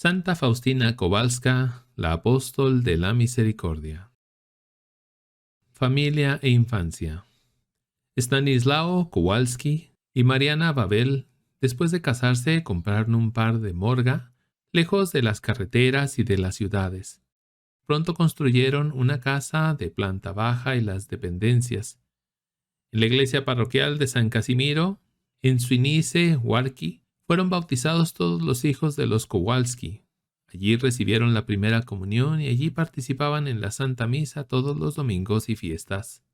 Santa Faustina Kowalska, la apóstol de la misericordia. Familia e infancia. Stanislao Kowalski y Mariana Babel, después de casarse, compraron un par de morga, lejos de las carreteras y de las ciudades. Pronto construyeron una casa de planta baja y las dependencias. En la iglesia parroquial de San Casimiro, en Suinice, Huarqui, fueron bautizados todos los hijos de los Kowalski. Allí recibieron la primera comunión y allí participaban en la Santa Misa todos los domingos y fiestas.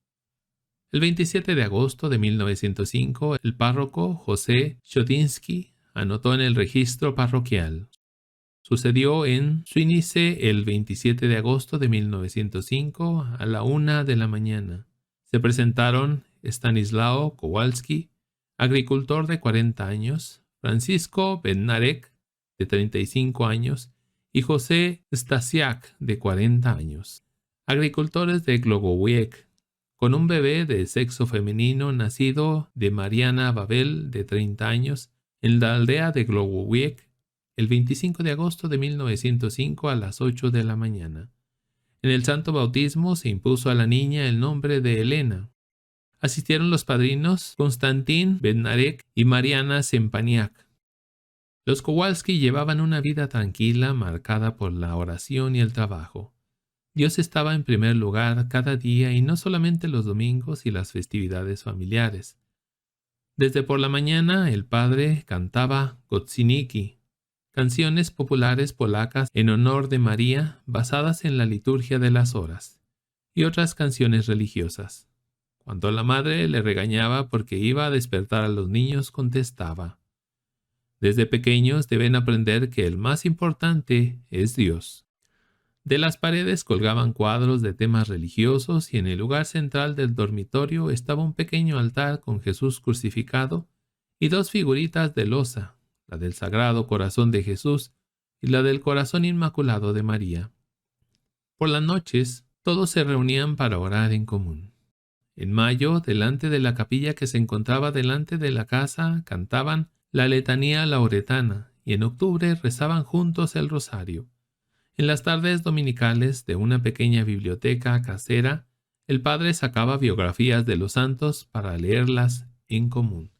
El 27 de agosto de 1905, el párroco José Chodinsky anotó en el registro parroquial. Sucedió en Suinice el 27 de agosto de 1905 a la 1 de la mañana. Se presentaron Stanislao Kowalski, agricultor de 40 años, Francisco Bednarek, de 35 años, y José Stasiak, de 40 años, agricultores de Glogowiec, con un bebé de sexo femenino nacido de Mariana Babel, de 30 años, en la aldea de Glogowiec, el 25 de agosto de 1905 a las 8 de la mañana. En el santo bautismo se impuso a la niña el nombre de Elena. Asistieron los padrinos Konstantin Bednarek y Mariana Sempaniak. Los Kowalski llevaban una vida tranquila marcada por la oración y el trabajo. Dios estaba en primer lugar cada día y no solamente los domingos y las festividades familiares. Desde por la mañana el padre cantaba Gotziniki, canciones populares polacas en honor de María basadas en la liturgia de las horas, y otras canciones religiosas. Cuando la madre le regañaba porque iba a despertar a los niños, contestaba: desde pequeños deben aprender que el más importante es Dios. De las paredes colgaban cuadros de temas religiosos y en el lugar central del dormitorio estaba un pequeño altar con Jesús crucificado y dos figuritas de loza, la del Sagrado Corazón de Jesús y la del Corazón Inmaculado de María. Por las noches, todos se reunían para orar en común. En mayo, delante de la capilla que se encontraba delante de la casa, cantaban la letanía lauretana y en octubre rezaban juntos el rosario. En las tardes dominicales de una pequeña biblioteca casera, el padre sacaba biografías de los santos para leerlas en común.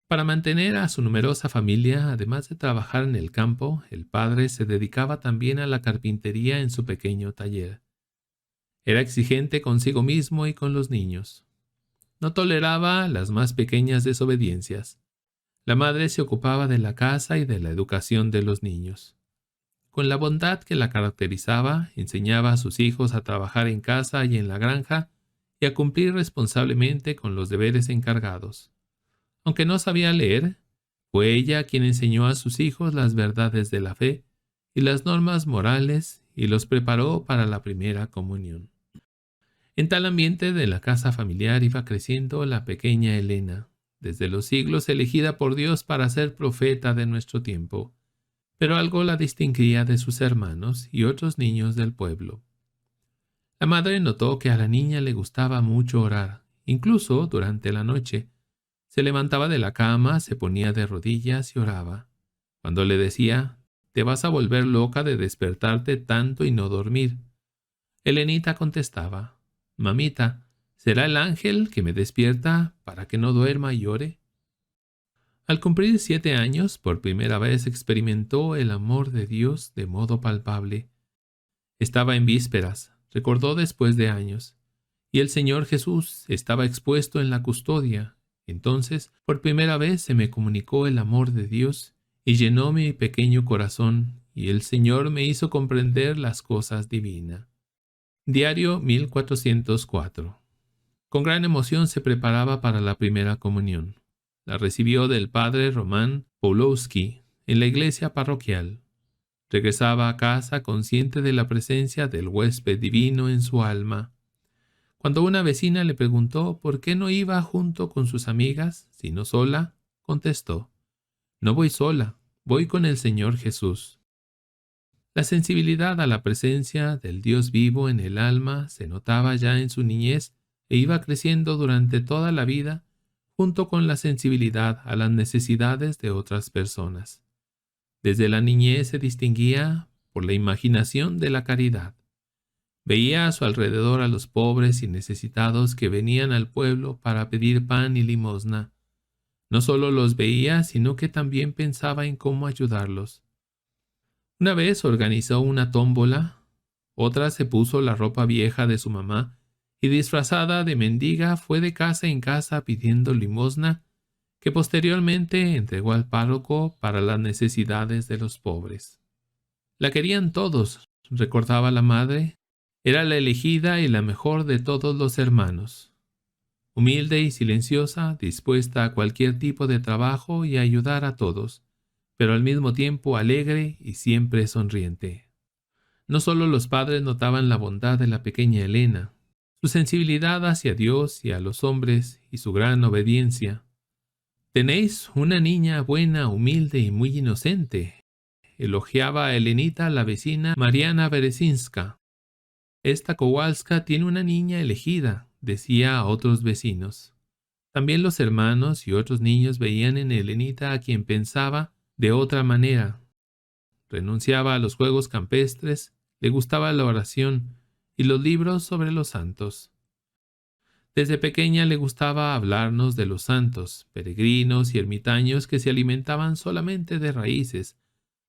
Para mantener a su numerosa familia, además de trabajar en el campo, el padre se dedicaba también a la carpintería en su pequeño taller. Era exigente consigo mismo y con los niños. No toleraba las más pequeñas desobediencias. La madre se ocupaba de la casa y de la educación de los niños. Con la bondad que la caracterizaba, enseñaba a sus hijos a trabajar en casa y en la granja y a cumplir responsablemente con los deberes encargados. Aunque no sabía leer, fue ella quien enseñó a sus hijos las verdades de la fe y las normas morales y los preparó para la primera comunión. En tal ambiente de la casa familiar iba creciendo la pequeña Elena, desde los siglos elegida por Dios para ser profeta de nuestro tiempo, pero algo la distinguía de sus hermanos y otros niños del pueblo. La madre notó que a la niña le gustaba mucho orar, incluso durante la noche. Se levantaba de la cama, se ponía de rodillas y oraba. Cuando le decía: «Te vas a volver loca de despertarte tanto y no dormir», Elenita contestaba: «Mamita, ¿será el ángel que me despierta para que no duerma y ore?». Al cumplir 7 años, por primera vez experimentó el amor de Dios de modo palpable. Estaba en vísperas, recordó después de años, y el Señor Jesús estaba expuesto en la custodia. Entonces, por primera vez se me comunicó el amor de Dios y llenó mi pequeño corazón, y el Señor me hizo comprender las cosas divinas. Diario 1404. Con gran emoción se preparaba para la primera comunión. La recibió del padre Román Pawlowski en la iglesia parroquial. Regresaba a casa consciente de la presencia del huésped divino en su alma. Cuando una vecina le preguntó por qué no iba junto con sus amigas, sino sola, contestó: «No voy sola, voy con el Señor Jesús». La sensibilidad a la presencia del Dios vivo en el alma se notaba ya en su niñez e iba creciendo durante toda la vida, junto con la sensibilidad a las necesidades de otras personas. Desde la niñez se distinguía por la imaginación de la caridad. Veía a su alrededor a los pobres y necesitados que venían al pueblo para pedir pan y limosna. No solo los veía, sino que también pensaba en cómo ayudarlos. Una vez organizó una tómbola, otra se puso la ropa vieja de su mamá y disfrazada de mendiga fue de casa en casa pidiendo limosna que posteriormente entregó al párroco para las necesidades de los pobres. La querían todos, recordaba la madre, era la elegida y la mejor de todos los hermanos. Humilde y silenciosa, dispuesta a cualquier tipo de trabajo y a ayudar a todos, pero al mismo tiempo alegre y siempre sonriente. No solo los padres notaban la bondad de la pequeña Elena, su sensibilidad hacia Dios y a los hombres y su gran obediencia. «Tenéis una niña buena, humilde y muy inocente», elogiaba a Elenita la vecina Mariana Berezinska. «Esta Kowalska tiene una niña elegida», decía a otros vecinos. También los hermanos y otros niños veían en Elenita a quien pensaba de otra manera. Renunciaba a los juegos campestres, le gustaba la oración y los libros sobre los santos. Desde pequeña le gustaba hablarnos de los santos, peregrinos y ermitaños que se alimentaban solamente de raíces,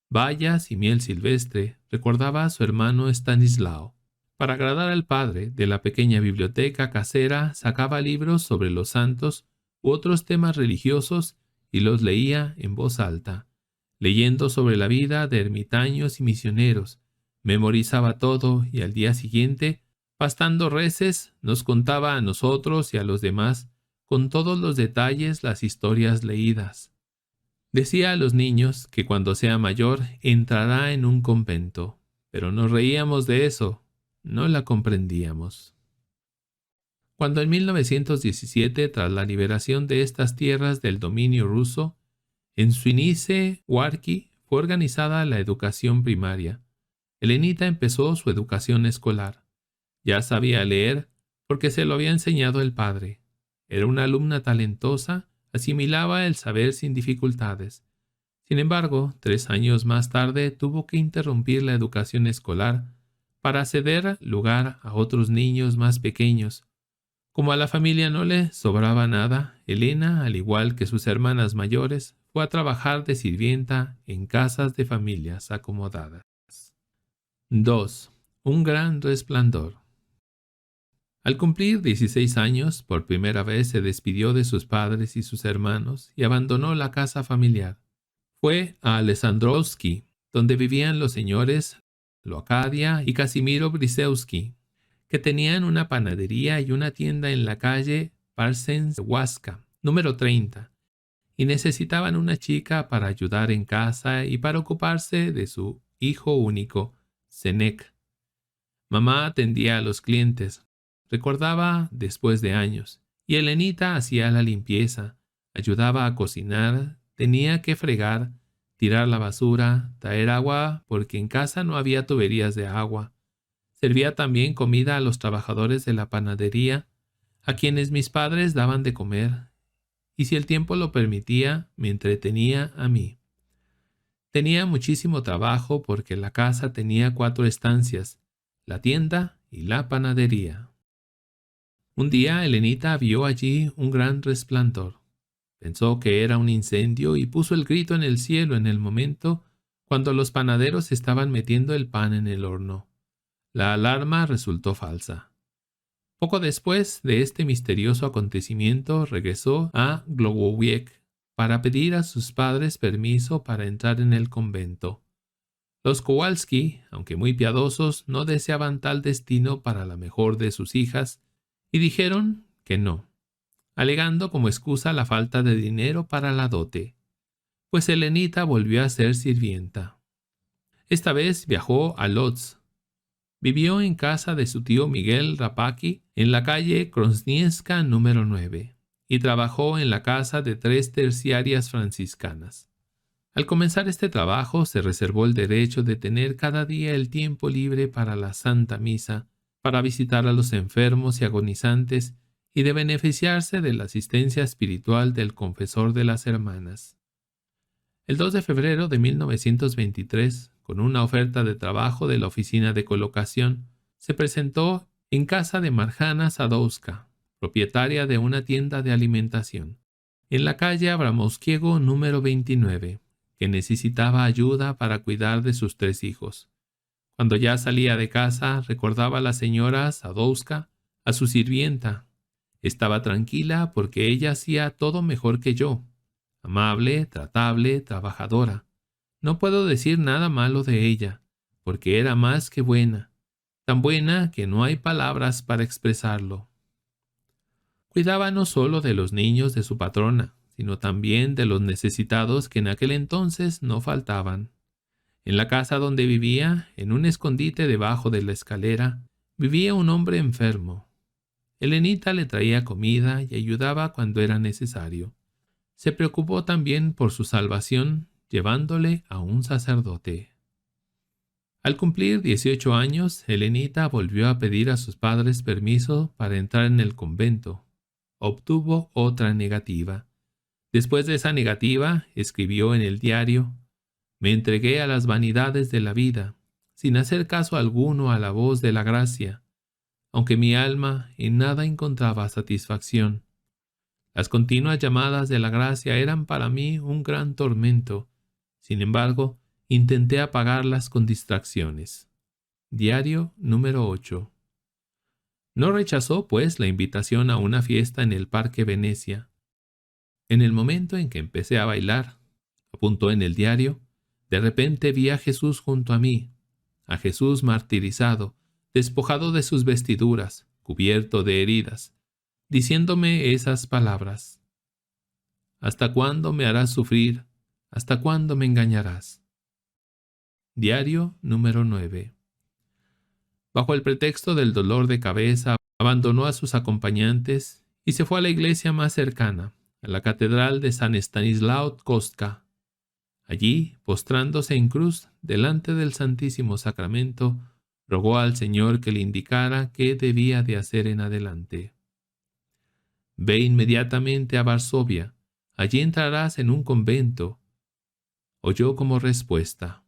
bayas y miel silvestre, recordaba a su hermano Stanislao. Para agradar al padre, de la pequeña biblioteca casera sacaba libros sobre los santos u otros temas religiosos y los leía en voz alta, leyendo sobre la vida de ermitaños y misioneros. Memorizaba todo y al día siguiente, pastando reses, nos contaba a nosotros y a los demás, con todos los detalles, las historias leídas. Decía a los niños que cuando sea mayor entrará en un convento, pero nos reíamos de eso, no la comprendíamos. Cuando en 1917, tras la liberación de estas tierras del dominio ruso, en Suinice, Huarqui, fue organizada la educación primaria. Elenita empezó su educación escolar. Ya sabía leer porque se lo había enseñado el padre. Era una alumna talentosa, asimilaba el saber sin dificultades. Sin embargo, 3 años más tarde tuvo que interrumpir la educación escolar para ceder lugar a otros niños más pequeños. Como a la familia no le sobraba nada, Elena, al igual que sus hermanas mayores, fue a trabajar de sirvienta en casas de familias acomodadas. 2. Un gran resplandor. Al cumplir 16 años, por primera vez se despidió de sus padres y sus hermanos y abandonó la casa familiar. Fue a Alessandrovsky, donde vivían los señores Loacadia y Casimiro Brisewski, que tenían una panadería y una tienda en la calle Parsens-Huasca, número 30, y necesitaban una chica para ayudar en casa y para ocuparse de su hijo único, Zenek. Mamá atendía a los clientes, recordaba después de años, y Elenita hacía la limpieza, ayudaba a cocinar, tenía que fregar, tirar la basura, traer agua porque en casa no había tuberías de agua. Servía también comida a los trabajadores de la panadería, a quienes mis padres daban de comer, y si el tiempo lo permitía, me entretenía a mí. Tenía muchísimo trabajo porque la casa tenía 4 estancias, la tienda y la panadería. Un día Elenita vio allí un gran resplandor. Pensó que era un incendio y puso el grito en el cielo en el momento cuando los panaderos estaban metiendo el pan en el horno. La alarma resultó falsa. Poco después de este misterioso acontecimiento regresó a Glogowiec para pedir a sus padres permiso para entrar en el convento. Los Kowalski, aunque muy piadosos, no deseaban tal destino para la mejor de sus hijas y dijeron que no, alegando como excusa la falta de dinero para la dote, pues Elenita volvió a ser sirvienta. Esta vez viajó a Lodz. Vivió en casa de su tío Miguel Rapaki en la calle Krosnieska número 9 y trabajó en la casa de 3 terciarias franciscanas. Al comenzar este trabajo se reservó el derecho de tener cada día el tiempo libre para la Santa Misa, para visitar a los enfermos y agonizantes y de beneficiarse de la asistencia espiritual del confesor de las hermanas. El 2 de febrero de 1923, con una oferta de trabajo de la oficina de colocación, se presentó en casa de Marjana Sadowska, propietaria de una tienda de alimentación, en la calle Abramovskiego número 29, que necesitaba ayuda para cuidar de sus 3 hijos. Cuando ya salía de casa, recordaba a la señora Sadowska, a su sirvienta. Estaba tranquila porque ella hacía todo mejor que yo. Amable, tratable, trabajadora. No puedo decir nada malo de ella, porque era más que buena, tan buena que no hay palabras para expresarlo. Cuidaba no solo de los niños de su patrona, sino también de los necesitados que en aquel entonces no faltaban. En la casa donde vivía, en un escondite debajo de la escalera, vivía un hombre enfermo. Elenita le traía comida y ayudaba cuando era necesario. Se preocupó también por su salvación, llevándole a un sacerdote. Al cumplir 18 años, Elenita volvió a pedir a sus padres permiso para entrar en el convento. Obtuvo otra negativa. Después de esa negativa, escribió en el diario: «Me entregué a las vanidades de la vida, sin hacer caso alguno a la voz de la gracia, aunque mi alma en nada encontraba satisfacción. Las continuas llamadas de la gracia eran para mí un gran tormento. Sin embargo, intenté apagarlas con distracciones». Diario número 8. No rechazó, pues, la invitación a una fiesta en el Parque Venecia. En el momento en que empecé a bailar, apuntó en el diario, de repente vi a Jesús junto a mí, a Jesús martirizado, despojado de sus vestiduras, cubierto de heridas, diciéndome esas palabras: «¿Hasta cuándo me harás sufrir? ¿Hasta cuándo me engañarás?». Diario número 9. Bajo el pretexto del dolor de cabeza, abandonó a sus acompañantes y se fue a la iglesia más cercana, a la catedral de San Estanislao Kostka. Allí, postrándose en cruz delante del Santísimo Sacramento, rogó al Señor que le indicara qué debía de hacer en adelante. «Ve inmediatamente a Varsovia, allí entrarás en un convento», oyó como respuesta.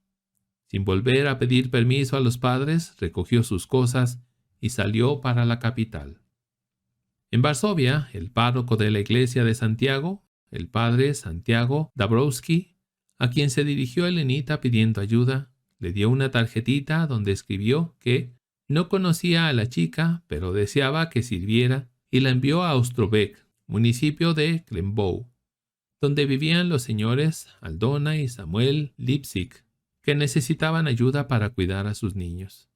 Sin volver a pedir permiso a los padres, recogió sus cosas y salió para la capital. En Varsovia, el párroco de la iglesia de Santiago, el padre Santiago Dabrowski, a quien se dirigió Elenita pidiendo ayuda, le dio una tarjetita donde escribió que no conocía a la chica, pero deseaba que sirviera, y la envió a Ostroveck, municipio de Klembow, donde vivían los señores Aldona y Samuel Lipsic, que necesitaban ayuda para cuidar a sus niños.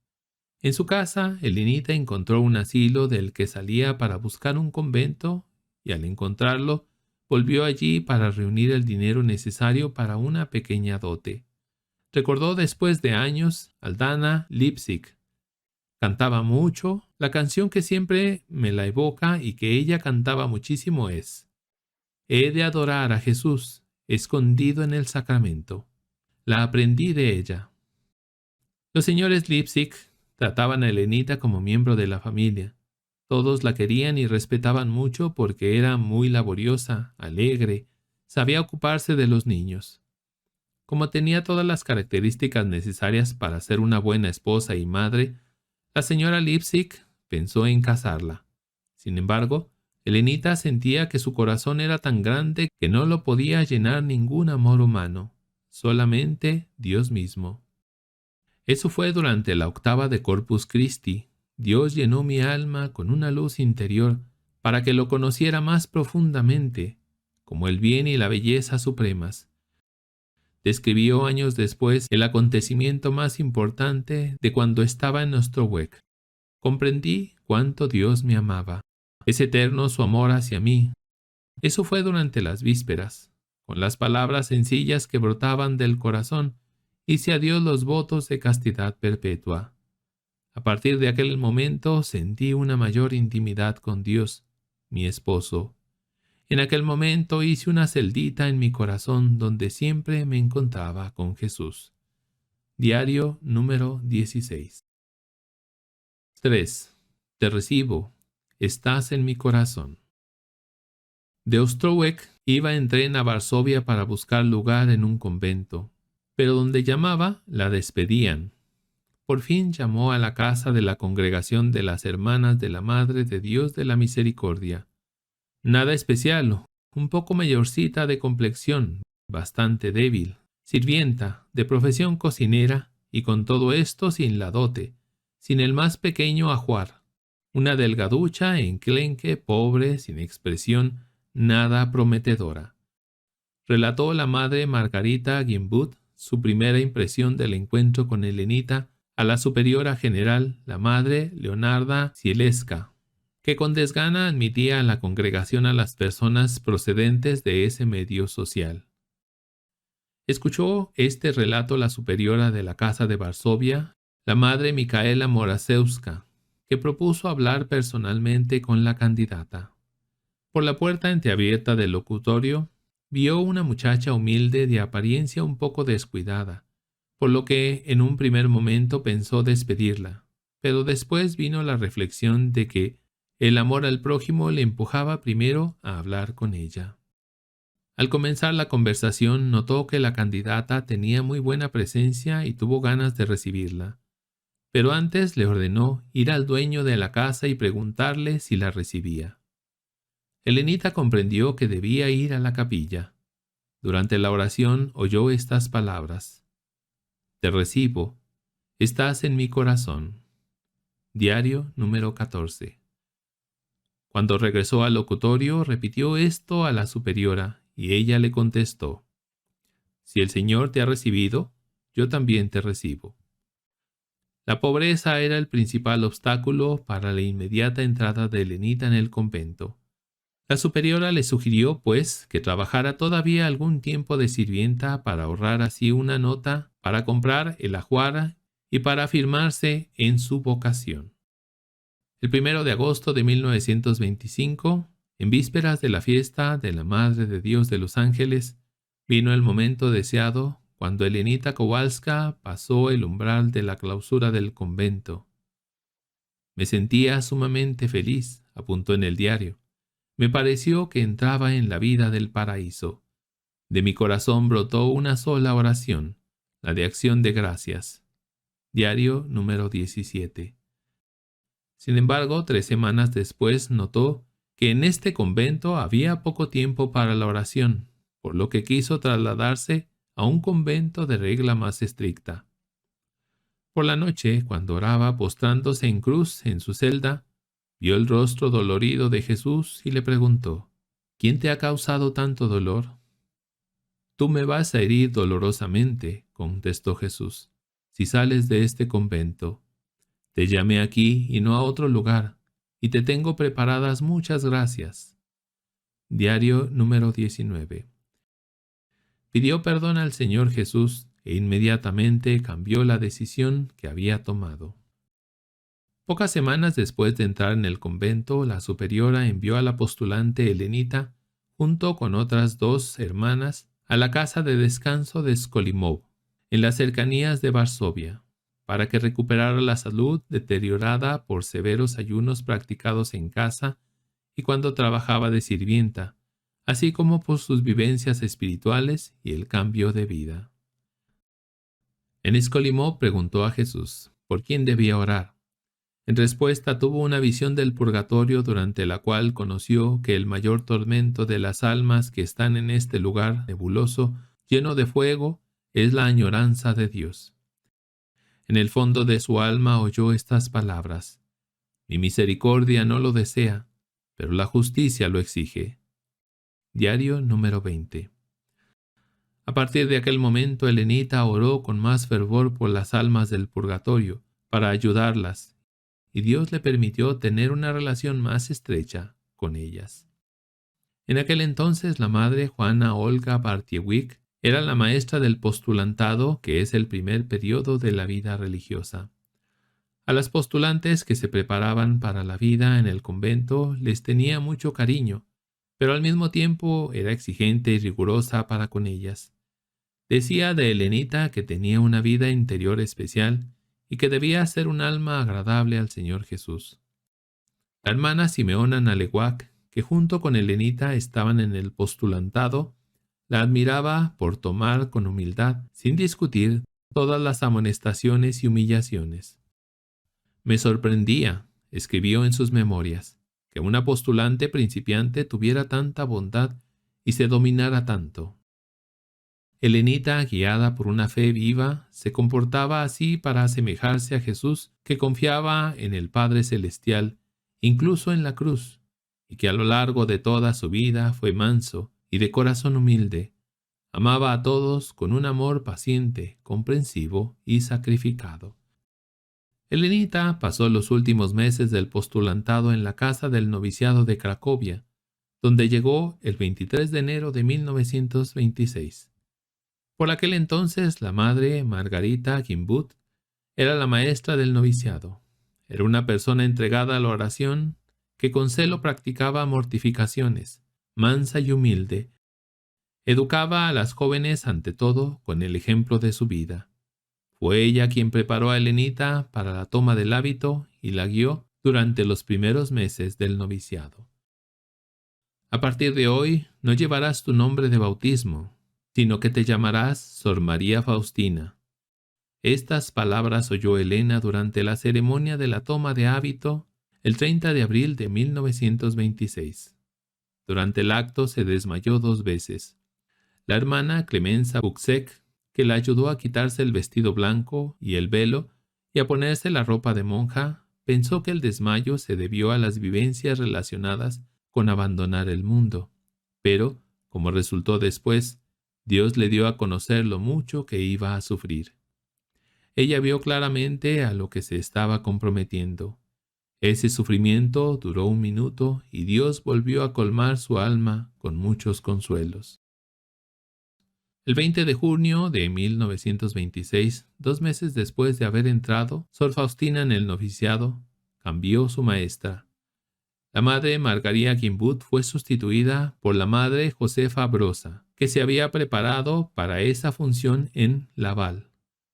En su casa, Elenita encontró un asilo del que salía para buscar un convento y al encontrarlo, volvió allí para reunir el dinero necesario para una pequeña dote. Recordó después de años Aldana Lipsic. Cantaba mucho. La canción que siempre me la evoca y que ella cantaba muchísimo es: «He de adorar a Jesús, escondido en el sacramento». La aprendí de ella. Los señores Lipsic trataban a Elenita como miembro de la familia. Todos la querían y respetaban mucho porque era muy laboriosa, alegre, sabía ocuparse de los niños. Como tenía todas las características necesarias para ser una buena esposa y madre, la señora Lipsic pensó en casarla. Sin embargo, Elenita sentía que su corazón era tan grande que no lo podía llenar ningún amor humano, solamente Dios mismo. Eso fue durante la octava de Corpus Christi. Dios llenó mi alma con una luz interior para que lo conociera más profundamente, como el bien y la belleza supremas. Describió años después el acontecimiento más importante de cuando estaba en Ostroveck. Comprendí cuánto Dios me amaba. Es eterno su amor hacia mí. Eso fue durante las vísperas. Con las palabras sencillas que brotaban del corazón, hice a Dios los votos de castidad perpetua. A partir de aquel momento sentí una mayor intimidad con Dios, mi esposo. En aquel momento hice una celdita en mi corazón donde siempre me encontraba con Jesús. Diario número 16. 3. Te recibo. Estás en mi corazón. De Ostrowiec iba en tren a Varsovia para buscar lugar en un convento, pero donde llamaba la despedían. Por fin llamó a la casa de la congregación de las Hermanas de la Madre de Dios de la Misericordia. Nada especial, un poco mayorcita de complexión, bastante débil, sirvienta, de profesión cocinera, y con todo esto sin la dote, sin el más pequeño ajuar. Una delgaducha, enclenque, pobre, sin expresión, nada prometedora. Relató la madre Margarita Gimbut su primera impresión del encuentro con Helenita a la superiora general, la madre Leonarda Zieleska, que con desgana admitía a la congregación a las personas procedentes de ese medio social. Escuchó este relato la superiora de la casa de Varsovia, la madre Micaela Moraszewska, que propuso hablar personalmente con la candidata. Por la puerta entreabierta del locutorio, vio una muchacha humilde de apariencia un poco descuidada, por lo que en un primer momento pensó despedirla, pero después vino la reflexión de que el amor al prójimo le empujaba primero a hablar con ella. Al comenzar la conversación notó que la candidata tenía muy buena presencia y tuvo ganas de recibirla, pero antes le ordenó ir al dueño de la casa y preguntarle si la recibía. Helenita comprendió que debía ir a la capilla. Durante la oración oyó estas palabras: «Te recibo, estás en mi corazón». Diario número 14. Cuando regresó al locutorio, repitió esto a la superiora, y ella le contestó: «Si el Señor te ha recibido, yo también te recibo». La pobreza era el principal obstáculo para la inmediata entrada de Helenita en el convento. La superiora le sugirió, pues, que trabajara todavía algún tiempo de sirvienta para ahorrar así una nota para comprar el ajuar y para afirmarse en su vocación. El 1 de agosto de 1925, en vísperas de la fiesta de la Madre de Dios de los Ángeles, vino el momento deseado cuando Helenita Kowalska pasó el umbral de la clausura del convento. «Me sentía sumamente feliz», apuntó en el diario. «Me pareció que entraba en la vida del paraíso. De mi corazón brotó una sola oración, la de acción de gracias». Diario número 17. Sin embargo, 3 semanas después notó que en este convento había poco tiempo para la oración, por lo que quiso trasladarse a un convento de regla más estricta. Por la noche, cuando oraba postrándose en cruz en su celda, vio el rostro dolorido de Jesús y le preguntó: «¿Quién te ha causado tanto dolor?». «Tú me vas a herir dolorosamente», contestó Jesús, «si sales de este convento. Te llamé aquí y no a otro lugar, y te tengo preparadas muchas gracias». Diario número 19. Pidió perdón al Señor Jesús e inmediatamente cambió la decisión que había tomado. Pocas semanas después de entrar en el convento, la superiora envió a la postulante Helenita, junto con otras 2 hermanas, a la casa de descanso de Skolimov, en las cercanías de Varsovia, para que recuperara la salud deteriorada por severos ayunos practicados en casa y cuando trabajaba de sirvienta, así como por sus vivencias espirituales y el cambio de vida. En Skolimov preguntó a Jesús por quién debía orar. En respuesta tuvo una visión del purgatorio durante la cual conoció que el mayor tormento de las almas que están en este lugar nebuloso, lleno de fuego, es la añoranza de Dios. En el fondo de su alma oyó estas palabras: «Mi misericordia no lo desea, pero la justicia lo exige». Diario número 20. A partir de aquel momento, Helenita oró con más fervor por las almas del purgatorio, para ayudarlas, y Dios le permitió tener una relación más estrecha con ellas. En aquel entonces, la madre Juana Olga Bartiewicz era la maestra del postulantado, que es el primer periodo de la vida religiosa. A las postulantes que se preparaban para la vida en el convento les tenía mucho cariño, pero al mismo tiempo era exigente y rigurosa para con ellas. Decía de Helenita que tenía una vida interior especial y que debía ser un alma agradable al Señor Jesús. La hermana Simeona Nalewak, que junto con Elenita estaban en el postulantado, la admiraba por tomar con humildad, sin discutir, todas las amonestaciones y humillaciones. Me sorprendía, escribió en sus memorias, que una postulante principiante tuviera tanta bondad y se dominara tanto. Elenita, guiada por una fe viva, se comportaba así para asemejarse a Jesús, que confiaba en el Padre Celestial, incluso en la cruz, y que a lo largo de toda su vida fue manso y de corazón humilde. Amaba a todos con un amor paciente, comprensivo y sacrificado. Elenita pasó los últimos meses del postulantado en la casa del noviciado de Cracovia, donde llegó el 23 de enero de 1926. Por aquel entonces, la madre, Margarita Gimbut, era la maestra del noviciado. Era una persona entregada a la oración que con celo practicaba mortificaciones, mansa y humilde. Educaba a las jóvenes ante todo con el ejemplo de su vida. Fue ella quien preparó a Elenita para la toma del hábito y la guió durante los primeros meses del noviciado. A partir de hoy no llevarás tu nombre de bautismo, sino que te llamarás Sor María Faustina. Estas palabras oyó Elena durante la ceremonia de la toma de hábito el 30 de abril de 1926. Durante el acto se desmayó 2 veces. La hermana Clemenza Buxek, que la ayudó a quitarse el vestido blanco y el velo y a ponerse la ropa de monja, pensó que el desmayo se debió a las vivencias relacionadas con abandonar el mundo. Pero, como resultó después, Dios le dio a conocer lo mucho que iba a sufrir. Ella vio claramente a lo que se estaba comprometiendo. Ese sufrimiento duró 1 minuto y Dios volvió a colmar su alma con muchos consuelos. El 20 de junio de 1926, 2 meses después de haber entrado Sor Faustina en el noviciado, cambió su maestra. La madre Margarita Gimbut fue sustituida por la madre Josefa Brosa, que se había preparado para esa función en Laval,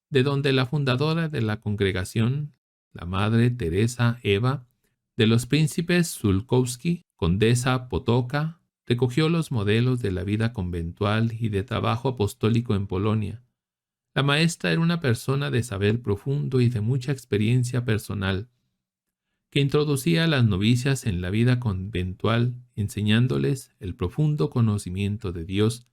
de donde la fundadora de la congregación, la madre Teresa Eva, de los príncipes Sulkowski, condesa Potoka, recogió los modelos de la vida conventual y de trabajo apostólico en Polonia. La maestra era una persona de saber profundo y de mucha experiencia personal, que introducía a las novicias en la vida conventual, enseñándoles el profundo conocimiento de Dios,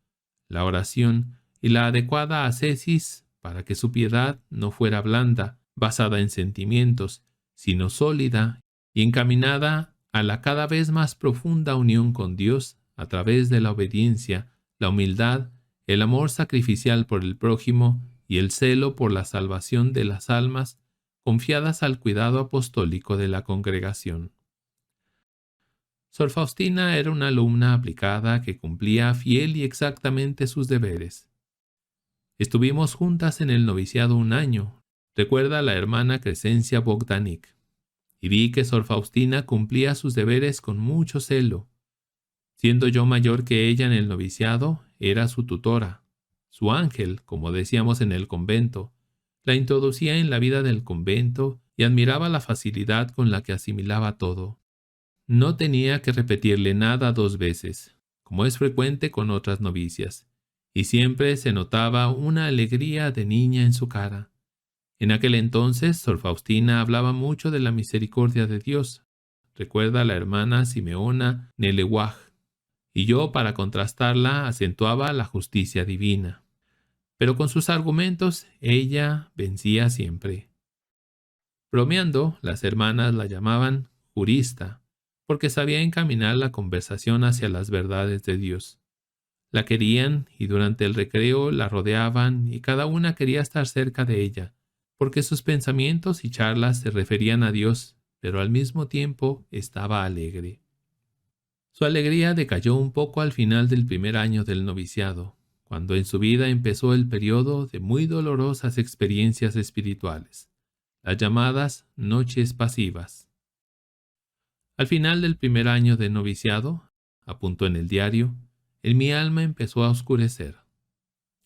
la oración y la adecuada ascesis para que su piedad no fuera blanda, basada en sentimientos, sino sólida y encaminada a la cada vez más profunda unión con Dios a través de la obediencia, la humildad, el amor sacrificial por el prójimo y el celo por la salvación de las almas confiadas al cuidado apostólico de la congregación. Sor Faustina era una alumna aplicada que cumplía fiel y exactamente sus deberes. Estuvimos juntas en el noviciado 1 año, recuerda la hermana Crescencia Bogdanik, y vi que Sor Faustina cumplía sus deberes con mucho celo. Siendo yo mayor que ella en el noviciado, era su tutora, su ángel, como decíamos en el convento. La introducía en la vida del convento y admiraba la facilidad con la que asimilaba todo. No tenía que repetirle nada 2 veces, como es frecuente con otras novicias, y siempre se notaba una alegría de niña en su cara. En aquel entonces, Sor Faustina hablaba mucho de la misericordia de Dios, recuerda la hermana Simeona Nelewaj, y yo, para contrastarla, acentuaba la justicia divina. Pero con sus argumentos ella vencía siempre. Bromeando, las hermanas la llamaban jurista, porque sabía encaminar la conversación hacia las verdades de Dios. La querían y durante el recreo la rodeaban y cada una quería estar cerca de ella, porque sus pensamientos y charlas se referían a Dios, pero al mismo tiempo estaba alegre. Su alegría decayó un poco al final del primer año del noviciado, cuando en su vida empezó el periodo de muy dolorosas experiencias espirituales, las llamadas noches pasivas. Al final del primer año de noviciado, apuntó en el diario, en mi alma empezó a oscurecer.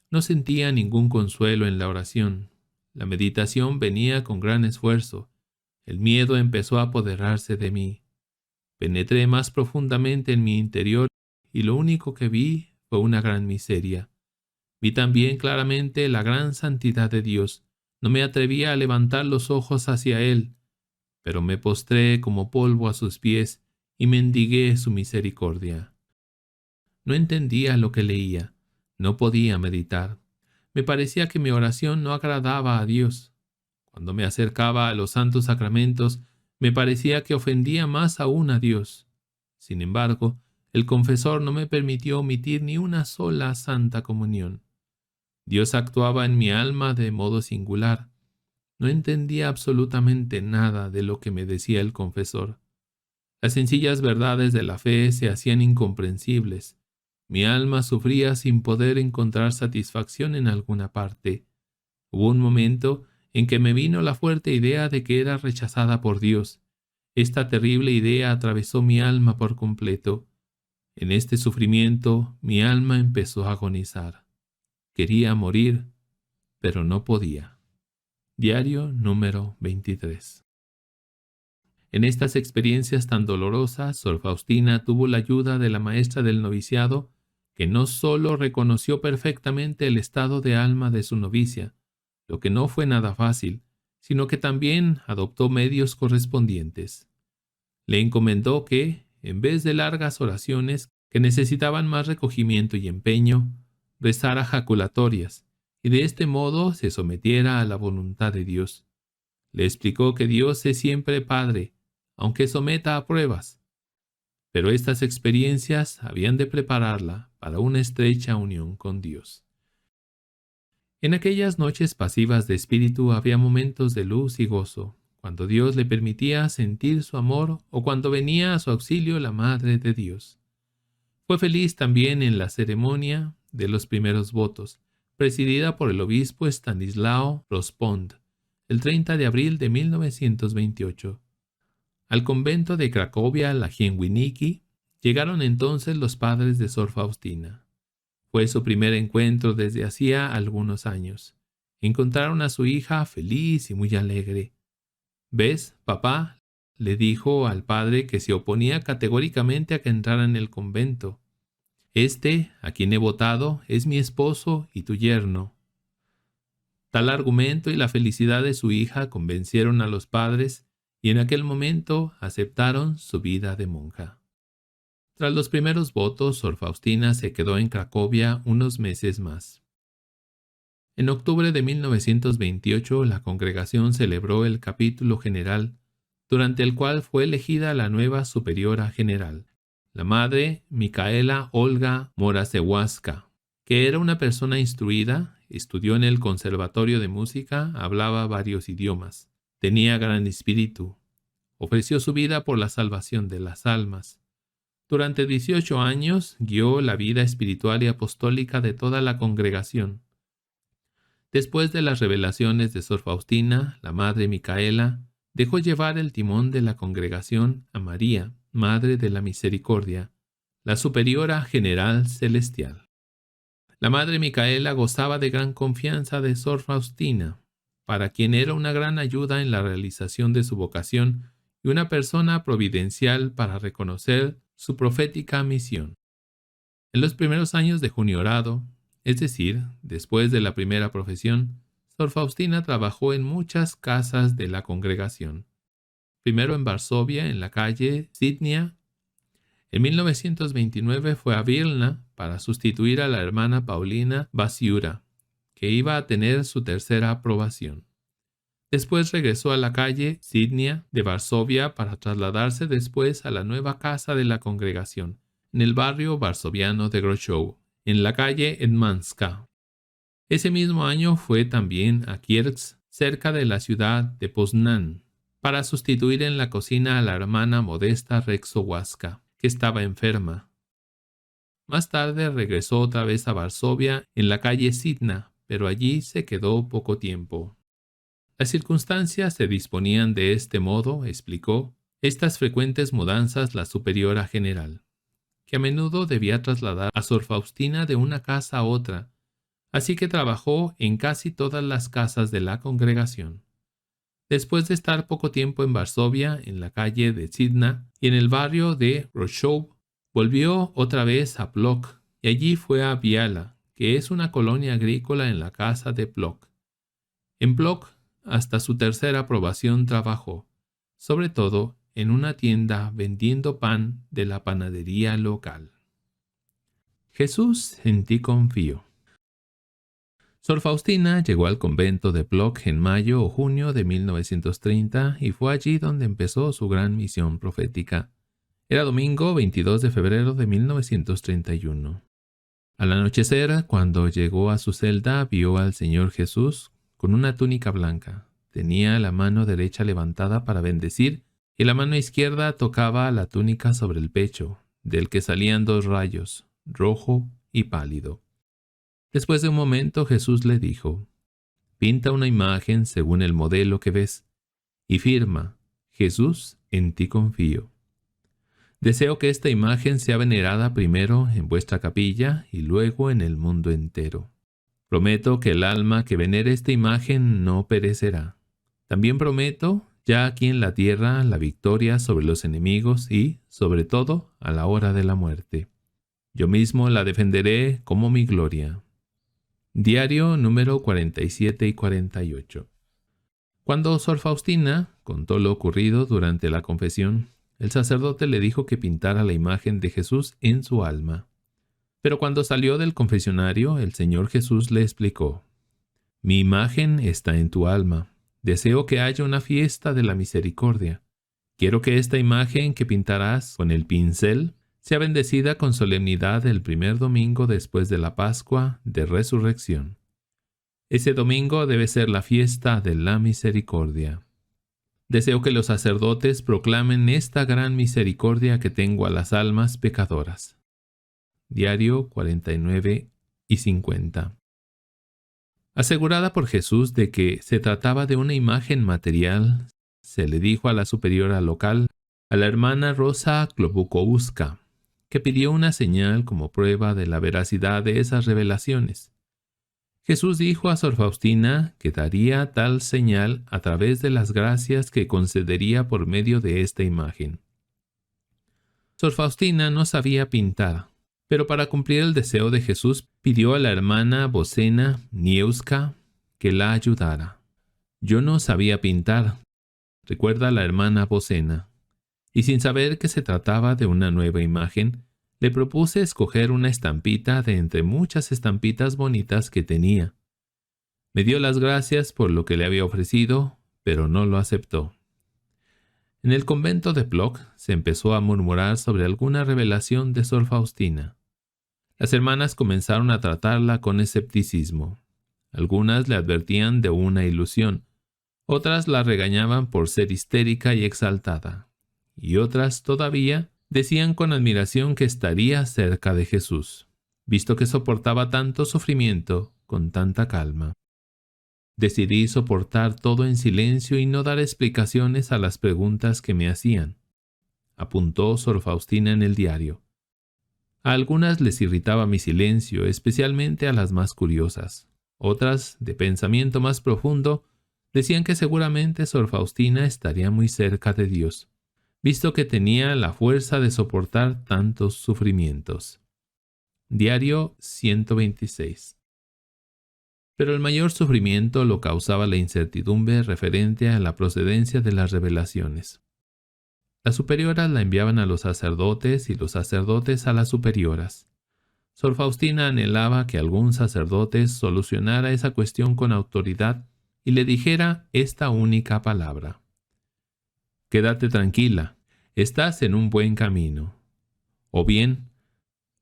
No sentía ningún consuelo en la oración. La meditación venía con gran esfuerzo. El miedo empezó a apoderarse de mí. Penetré más profundamente en mi interior y lo único que vi fue una gran miseria. Vi también claramente la gran santidad de Dios. No me atrevía a levantar los ojos hacia Él, pero me postré como polvo a sus pies y mendigué su misericordia. No entendía lo que leía, no podía meditar. Me parecía que mi oración no agradaba a Dios. Cuando me acercaba a los santos sacramentos, me parecía que ofendía más aún a Dios. Sin embargo, el confesor no me permitió omitir ni una sola santa comunión. Dios actuaba en mi alma de modo singular. No entendía absolutamente nada de lo que me decía el confesor. Las sencillas verdades de la fe se hacían incomprensibles. Mi alma sufría sin poder encontrar satisfacción en alguna parte. Hubo un momento en que me vino la fuerte idea de que era rechazada por Dios. Esta terrible idea atravesó mi alma por completo. En este sufrimiento mi alma empezó a agonizar. Quería morir, pero no podía. Diario número 23. En estas experiencias tan dolorosas, Sor Faustina tuvo la ayuda de la maestra del noviciado, que no solo reconoció perfectamente el estado de alma de su novicia, lo que no fue nada fácil, sino que también adoptó medios correspondientes. Le encomendó que, en vez de largas oraciones que necesitaban más recogimiento y empeño, rezara jaculatorias, y de este modo se sometiera a la voluntad de Dios. Le explicó que Dios es siempre Padre, aunque someta a pruebas, pero estas experiencias habían de prepararla para una estrecha unión con Dios. En aquellas noches pasivas de espíritu había momentos de luz y gozo, cuando Dios le permitía sentir su amor o cuando venía a su auxilio la Madre de Dios. Fue feliz también en la ceremonia de los primeros votos, presidida por el obispo Stanislao Rospont, el 30 de abril de 1928. Al convento de Cracovia Lagienwiniki llegaron entonces los padres de Sor Faustina. Fue su primer encuentro desde hacía algunos años. Encontraron a su hija feliz y muy alegre. «¿Ves, papá?», le dijo al padre, que se oponía categóricamente a que entrara en el convento. «Este, a quien he votado, es mi esposo y tu yerno». Tal argumento y la felicidad de su hija convencieron a los padres y en aquel momento aceptaron su vida de monja. Tras los primeros votos, Sor Faustina se quedó en Cracovia unos meses más. En octubre de 1928, la congregación celebró el capítulo general, durante el cual fue elegida la nueva superiora general, la madre Micaela Olga Moracehuasca, que era una persona instruida, estudió en el Conservatorio de Música, hablaba varios idiomas, tenía gran espíritu, ofreció su vida por la salvación de las almas. Durante 18 años guió la vida espiritual y apostólica de toda la congregación. Después de las revelaciones de Sor Faustina, la madre Micaela dejó llevar el timón de la congregación a María, Madre de la Misericordia, la superiora general celestial. La madre Micaela gozaba de gran confianza de Sor Faustina, para quien era una gran ayuda en la realización de su vocación y una persona providencial para reconocer su profética misión. En los primeros años de juniorado, es decir, después de la primera profesión, Sor Faustina trabajó en muchas casas de la congregación. Primero en Varsovia, en la calle Sidnia. En 1929 fue a Vilna para sustituir a la hermana Paulina Basiura, que iba a tener su tercera aprobación. Después regresó a la calle Sidnia de Varsovia para trasladarse después a la nueva casa de la congregación, en el barrio varsoviano de Grochow, en la calle Edmanska. Ese mismo año fue también a Kierz, cerca de la ciudad de Poznan, para sustituir en la cocina a la hermana Modesta Rexowaska, que estaba enferma. Más tarde regresó otra vez a Varsovia, en la calle Sidna, pero allí se quedó poco tiempo. Las circunstancias se disponían de este modo, explicó, estas frecuentes mudanzas la superiora general, que a menudo debía trasladar a Sor Faustina de una casa a otra, así que trabajó en casi todas las casas de la congregación. Después de estar poco tiempo en Varsovia, en la calle de Sidna y en el barrio de Rzeszów, volvió otra vez a Plock y allí fue a Biała, que es una colonia agrícola en la casa de Plock. En Plock, hasta su tercera aprobación trabajó, sobre todo en una tienda vendiendo pan de la panadería local. Jesús, en ti confío. Sor Faustina llegó al convento de Plock en mayo o junio de 1930 y fue allí donde empezó su gran misión profética. Era domingo 22 de febrero de 1931. Al anochecer, cuando llegó a su celda, vio al Señor Jesús con una túnica blanca. Tenía la mano derecha levantada para bendecir y la mano izquierda tocaba la túnica sobre el pecho, del que salían dos rayos, rojo y pálido. Después de un momento Jesús le dijo: «Pinta una imagen según el modelo que ves y firma: Jesús, en ti confío. Deseo que esta imagen sea venerada primero en vuestra capilla y luego en el mundo entero. Prometo que el alma que venere esta imagen no perecerá. También prometo, ya aquí en la tierra, la victoria sobre los enemigos y, sobre todo, a la hora de la muerte. Yo mismo la defenderé como mi gloria». Diario número 47 y 48. Cuando Sor Faustina contó lo ocurrido durante la confesión, el sacerdote le dijo que pintara la imagen de Jesús en su alma. Pero cuando salió del confesionario, el Señor Jesús le explicó: «Mi imagen está en tu alma. Deseo que haya una fiesta de la misericordia. Quiero que esta imagen que pintarás con el pincel sea bendecida con solemnidad el primer domingo después de la Pascua de Resurrección. Ese domingo debe ser la fiesta de la misericordia. Deseo que los sacerdotes proclamen esta gran misericordia que tengo a las almas pecadoras». Diario 49 y 50. Asegurada por Jesús de que se trataba de una imagen material, se le dijo a la superiora local, a la hermana Rosa Klobukowska, que pidió una señal como prueba de la veracidad de esas revelaciones. Jesús dijo a Sor Faustina que daría tal señal a través de las gracias que concedería por medio de esta imagen. Sor Faustina no sabía pintar, pero para cumplir el deseo de Jesús pidió a la hermana Bocena Niewska que la ayudara. «Yo no sabía pintar», recuerda la hermana Bocena, «y sin saber que se trataba de una nueva imagen, le propuse escoger una estampita de entre muchas estampitas bonitas que tenía. Me dio las gracias por lo que le había ofrecido, pero no lo aceptó». En el convento de Plock se empezó a murmurar sobre alguna revelación de Sor Faustina. Las hermanas comenzaron a tratarla con escepticismo. Algunas le advertían de una ilusión, otras la regañaban por ser histérica y exaltada, y otras todavía decían con admiración que estaría cerca de Jesús, visto que soportaba tanto sufrimiento con tanta calma. «Decidí soportar todo en silencio y no dar explicaciones a las preguntas que me hacían», apuntó Sor Faustina en el diario. A algunas les irritaba mi silencio, especialmente a las más curiosas. Otras, de pensamiento más profundo, decían que seguramente Sor Faustina estaría muy cerca de Dios, visto que tenía la fuerza de soportar tantos sufrimientos. Diario 126. Pero el mayor sufrimiento lo causaba la incertidumbre referente a la procedencia de las revelaciones. Las superioras la enviaban a los sacerdotes y los sacerdotes a las superioras. Sor Faustina anhelaba que algún sacerdote solucionara esa cuestión con autoridad y le dijera esta única palabra: «Quédate tranquila, estás en un buen camino». O bien,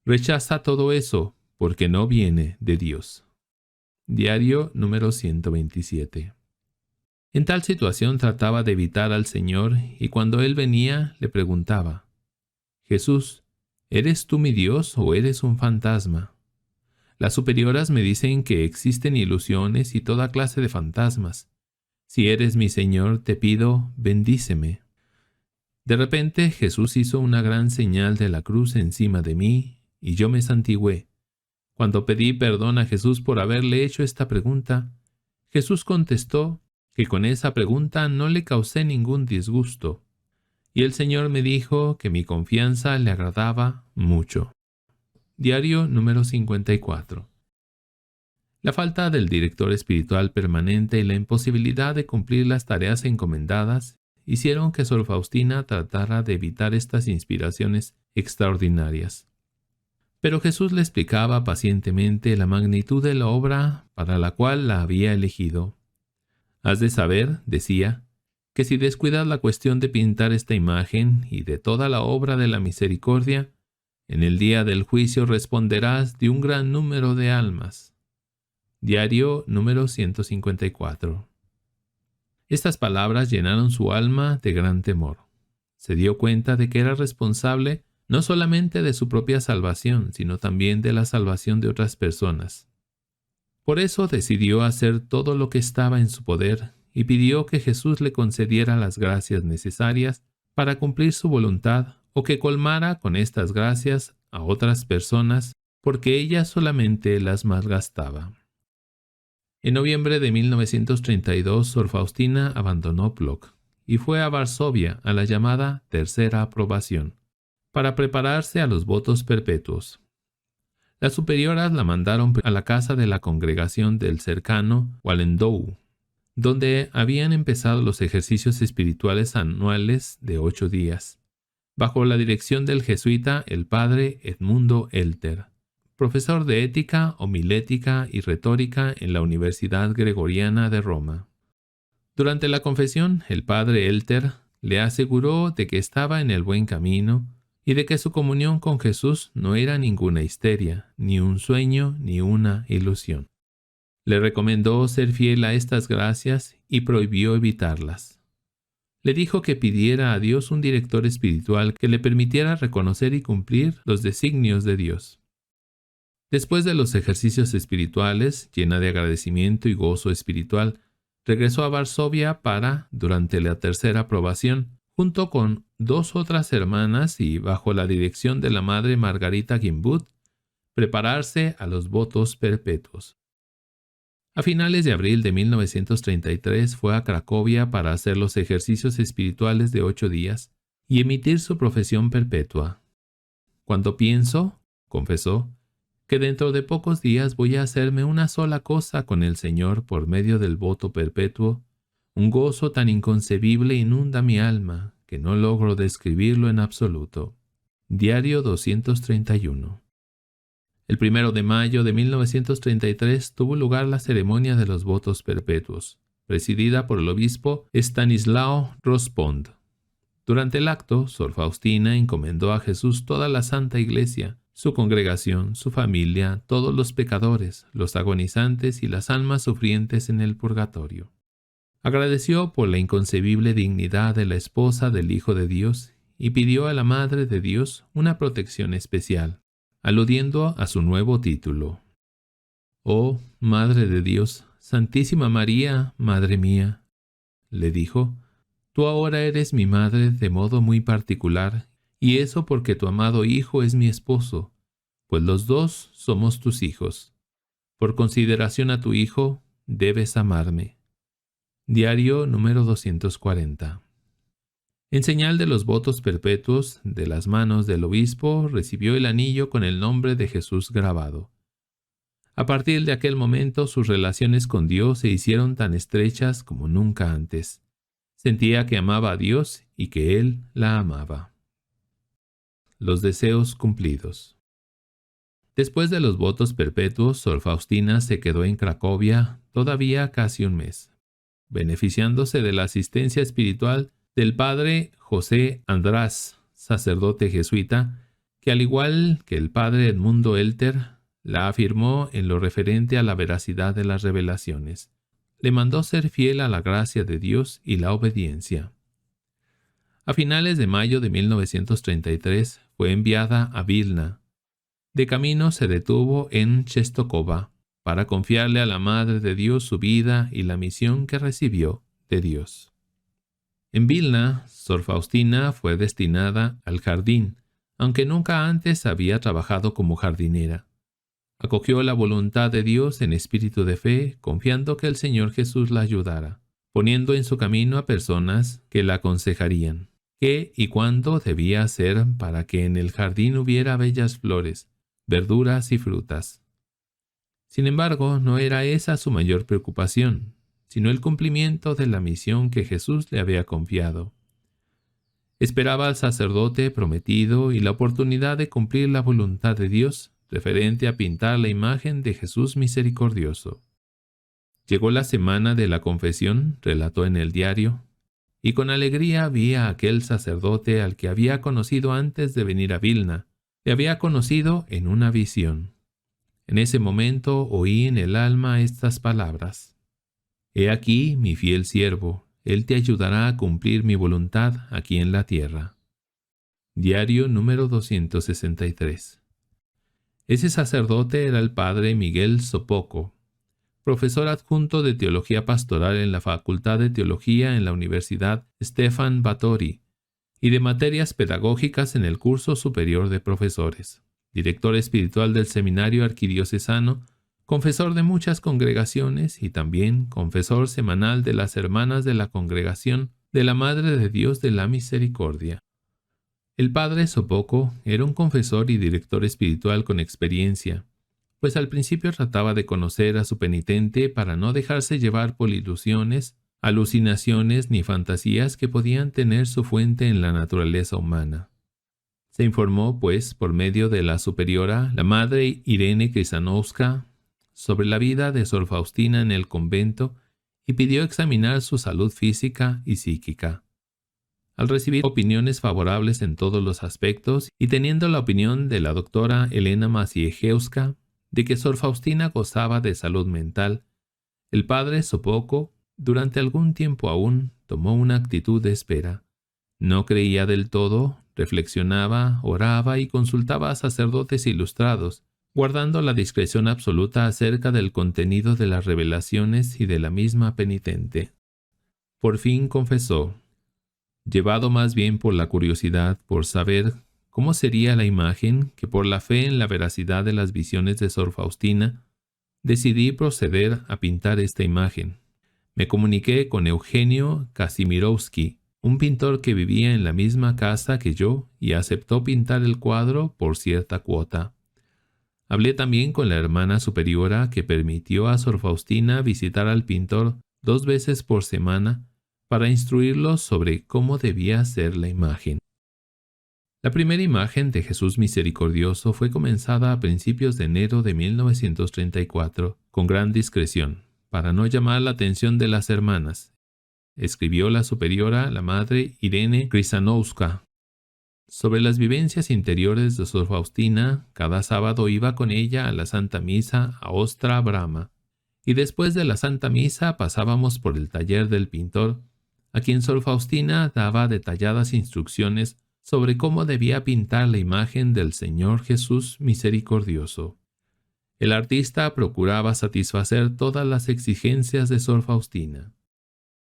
«Rechaza todo eso porque no viene de Dios». Diario número 127. En tal situación trataba de evitar al Señor y cuando Él venía le preguntaba: «Jesús, ¿eres tú mi Dios o eres un fantasma? Las superioras me dicen que existen ilusiones y toda clase de fantasmas. Si eres mi Señor, te pido, bendíceme». De repente Jesús hizo una gran señal de la cruz encima de mí y yo me santigué. Cuando pedí perdón a Jesús por haberle hecho esta pregunta, Jesús contestó que con esa pregunta no le causé ningún disgusto, y el Señor me dijo que mi confianza le agradaba mucho. Diario número 54. La falta del director espiritual permanente y la imposibilidad de cumplir las tareas encomendadas hicieron que Sor Faustina tratara de evitar estas inspiraciones extraordinarias. Pero Jesús le explicaba pacientemente la magnitud de la obra para la cual la había elegido. «Has de saber», decía, «que si descuidas la cuestión de pintar esta imagen y de toda la obra de la misericordia, en el día del juicio responderás de un gran número de almas». Diario número 154. Estas palabras llenaron su alma de gran temor. Se dio cuenta de que era responsable no solamente de su propia salvación, sino también de la salvación de otras personas. Por eso decidió hacer todo lo que estaba en su poder y pidió que Jesús le concediera las gracias necesarias para cumplir su voluntad o que colmara con estas gracias a otras personas porque ella solamente las malgastaba. En noviembre de 1932, Sor Faustina abandonó Plock y fue a Varsovia a la llamada Tercera Aprobación, para prepararse a los votos perpetuos. Las superioras la mandaron a la casa de la congregación del cercano Wallendou, donde habían empezado los ejercicios espirituales anuales de 8 días, bajo la dirección del jesuita el padre Edmundo Elter, profesor de ética, homilética y retórica en la Universidad Gregoriana de Roma. Durante la confesión, el padre Elter le aseguró de que estaba en el buen camino y de que su comunión con Jesús no era ninguna histeria, ni un sueño, ni una ilusión. Le recomendó ser fiel a estas gracias y prohibió evitarlas. Le dijo que pidiera a Dios un director espiritual que le permitiera reconocer y cumplir los designios de Dios. Después de los ejercicios espirituales, llena de agradecimiento y gozo espiritual, regresó a Varsovia para, durante la tercera aprobación, junto con 2 otras hermanas y bajo la dirección de la madre Margarita Gimbut, prepararse a los votos perpetuos. A finales de abril de 1933 fue a Cracovia para hacer los ejercicios espirituales de 8 días y emitir su profesión perpetua. «Cuando pienso», confesó, «que dentro de pocos días voy a hacerme una sola cosa con el Señor por medio del voto perpetuo, un gozo tan inconcebible inunda mi alma que no logro describirlo en absoluto». Diario 231. El 1 de mayo de 1933 tuvo lugar la ceremonia de los votos perpetuos, presidida por el obispo Stanislao Rospont. Durante el acto, Sor Faustina encomendó a Jesús toda la Santa Iglesia, su congregación, su familia, todos los pecadores, los agonizantes y las almas sufrientes en el purgatorio. Agradeció por la inconcebible dignidad de la esposa del Hijo de Dios y pidió a la Madre de Dios una protección especial, aludiendo a su nuevo título. «Oh, Madre de Dios, Santísima María, Madre mía», le dijo, «tú ahora eres mi madre de modo muy particular, y eso porque tu amado Hijo es mi esposo, pues los dos somos tus hijos. Por consideración a tu Hijo, debes amarme». Diario número 240. En señal de los votos perpetuos, de las manos del obispo recibió el anillo con el nombre de Jesús grabado. A partir de aquel momento sus relaciones con Dios se hicieron tan estrechas como nunca antes. Sentía que amaba a Dios y que Él la amaba. Los deseos cumplidos. Después de los votos perpetuos, Sor Faustina se quedó en Cracovia todavía casi un mes, beneficiándose de la asistencia espiritual del padre José András, sacerdote jesuita, que al igual que el padre Edmundo Elter, la afirmó en lo referente a la veracidad de las revelaciones. Le mandó ser fiel a la gracia de Dios y la obediencia. A finales de mayo de 1933 fue enviada a Vilna. De camino se detuvo en Czestochowa para confiarle a la Madre de Dios su vida y la misión que recibió de Dios. En Vilna, Sor Faustina fue destinada al jardín, aunque nunca antes había trabajado como jardinera. Acogió la voluntad de Dios en espíritu de fe, confiando que el Señor Jesús la ayudara. poniendo en su camino a personas que la aconsejarían qué y cuándo debía hacer para que en el jardín hubiera bellas flores, verduras y frutas. Sin embargo, no era esa su mayor preocupación, sino el cumplimiento de la misión que Jesús le había confiado. Esperaba al sacerdote prometido y la oportunidad de cumplir la voluntad de Dios referente a pintar la imagen de Jesús misericordioso. Llegó la semana de la confesión, relató en el diario, y con alegría vi a aquel sacerdote al que había conocido antes de venir a Vilna. Le había conocido en una visión. En ese momento oí en el alma estas palabras: «He aquí mi fiel siervo, él te ayudará a cumplir mi voluntad aquí en la tierra». Diario número 263. Ese sacerdote era el padre Miguel Sopoco, profesor adjunto de Teología Pastoral en la Facultad de Teología en la Universidad Stefan Batory y de Materias Pedagógicas en el Curso Superior de Profesores, director espiritual del Seminario Arquidiocesano, confesor de muchas congregaciones y también confesor semanal de las hermanas de la Congregación de la Madre de Dios de la Misericordia. El padre Sopoco era un confesor y director espiritual con experiencia, pues al principio trataba de conocer a su penitente para no dejarse llevar por ilusiones, alucinaciones ni fantasías que podían tener su fuente en la naturaleza humana. Se informó, pues, por medio de la superiora, la madre Irene Krysanowska, sobre la vida de Sor Faustina en el convento y pidió examinar su salud física y psíquica. Al recibir opiniones favorables en todos los aspectos y teniendo la opinión de la doctora Elena Maciejewska de que Sor Faustina gozaba de salud mental, el padre Sopoco, durante algún tiempo aún, tomó una actitud de espera. No creía del todo, reflexionaba, oraba y consultaba a sacerdotes ilustrados, guardando la discreción absoluta acerca del contenido de las revelaciones y de la misma penitente. Por fin confesó, llevado más bien por la curiosidad por saber cómo sería la imagen que por la fe en la veracidad de las visiones de Sor Faustina, decidí proceder a pintar esta imagen. Me comuniqué con Eugenio Kazimierowski, un pintor que vivía en la misma casa que yo y aceptó pintar el cuadro por cierta cuota. Hablé también con la hermana superiora que permitió a Sor Faustina visitar al pintor 2 veces por semana para instruirlo sobre cómo debía ser la imagen. La primera imagen de Jesús misericordioso fue comenzada a principios de enero de 1934, con gran discreción, para no llamar la atención de las hermanas. Escribió la superiora, la madre Irene Krysanowska. Sobre las vivencias interiores de Sor Faustina, cada sábado iba con ella a la Santa Misa a Ostra Brama, y después de la Santa Misa pasábamos por el taller del pintor, a quien Sor Faustina daba detalladas instrucciones sobre cómo debía pintar la imagen del Señor Jesús misericordioso. El artista procuraba satisfacer todas las exigencias de Sor Faustina.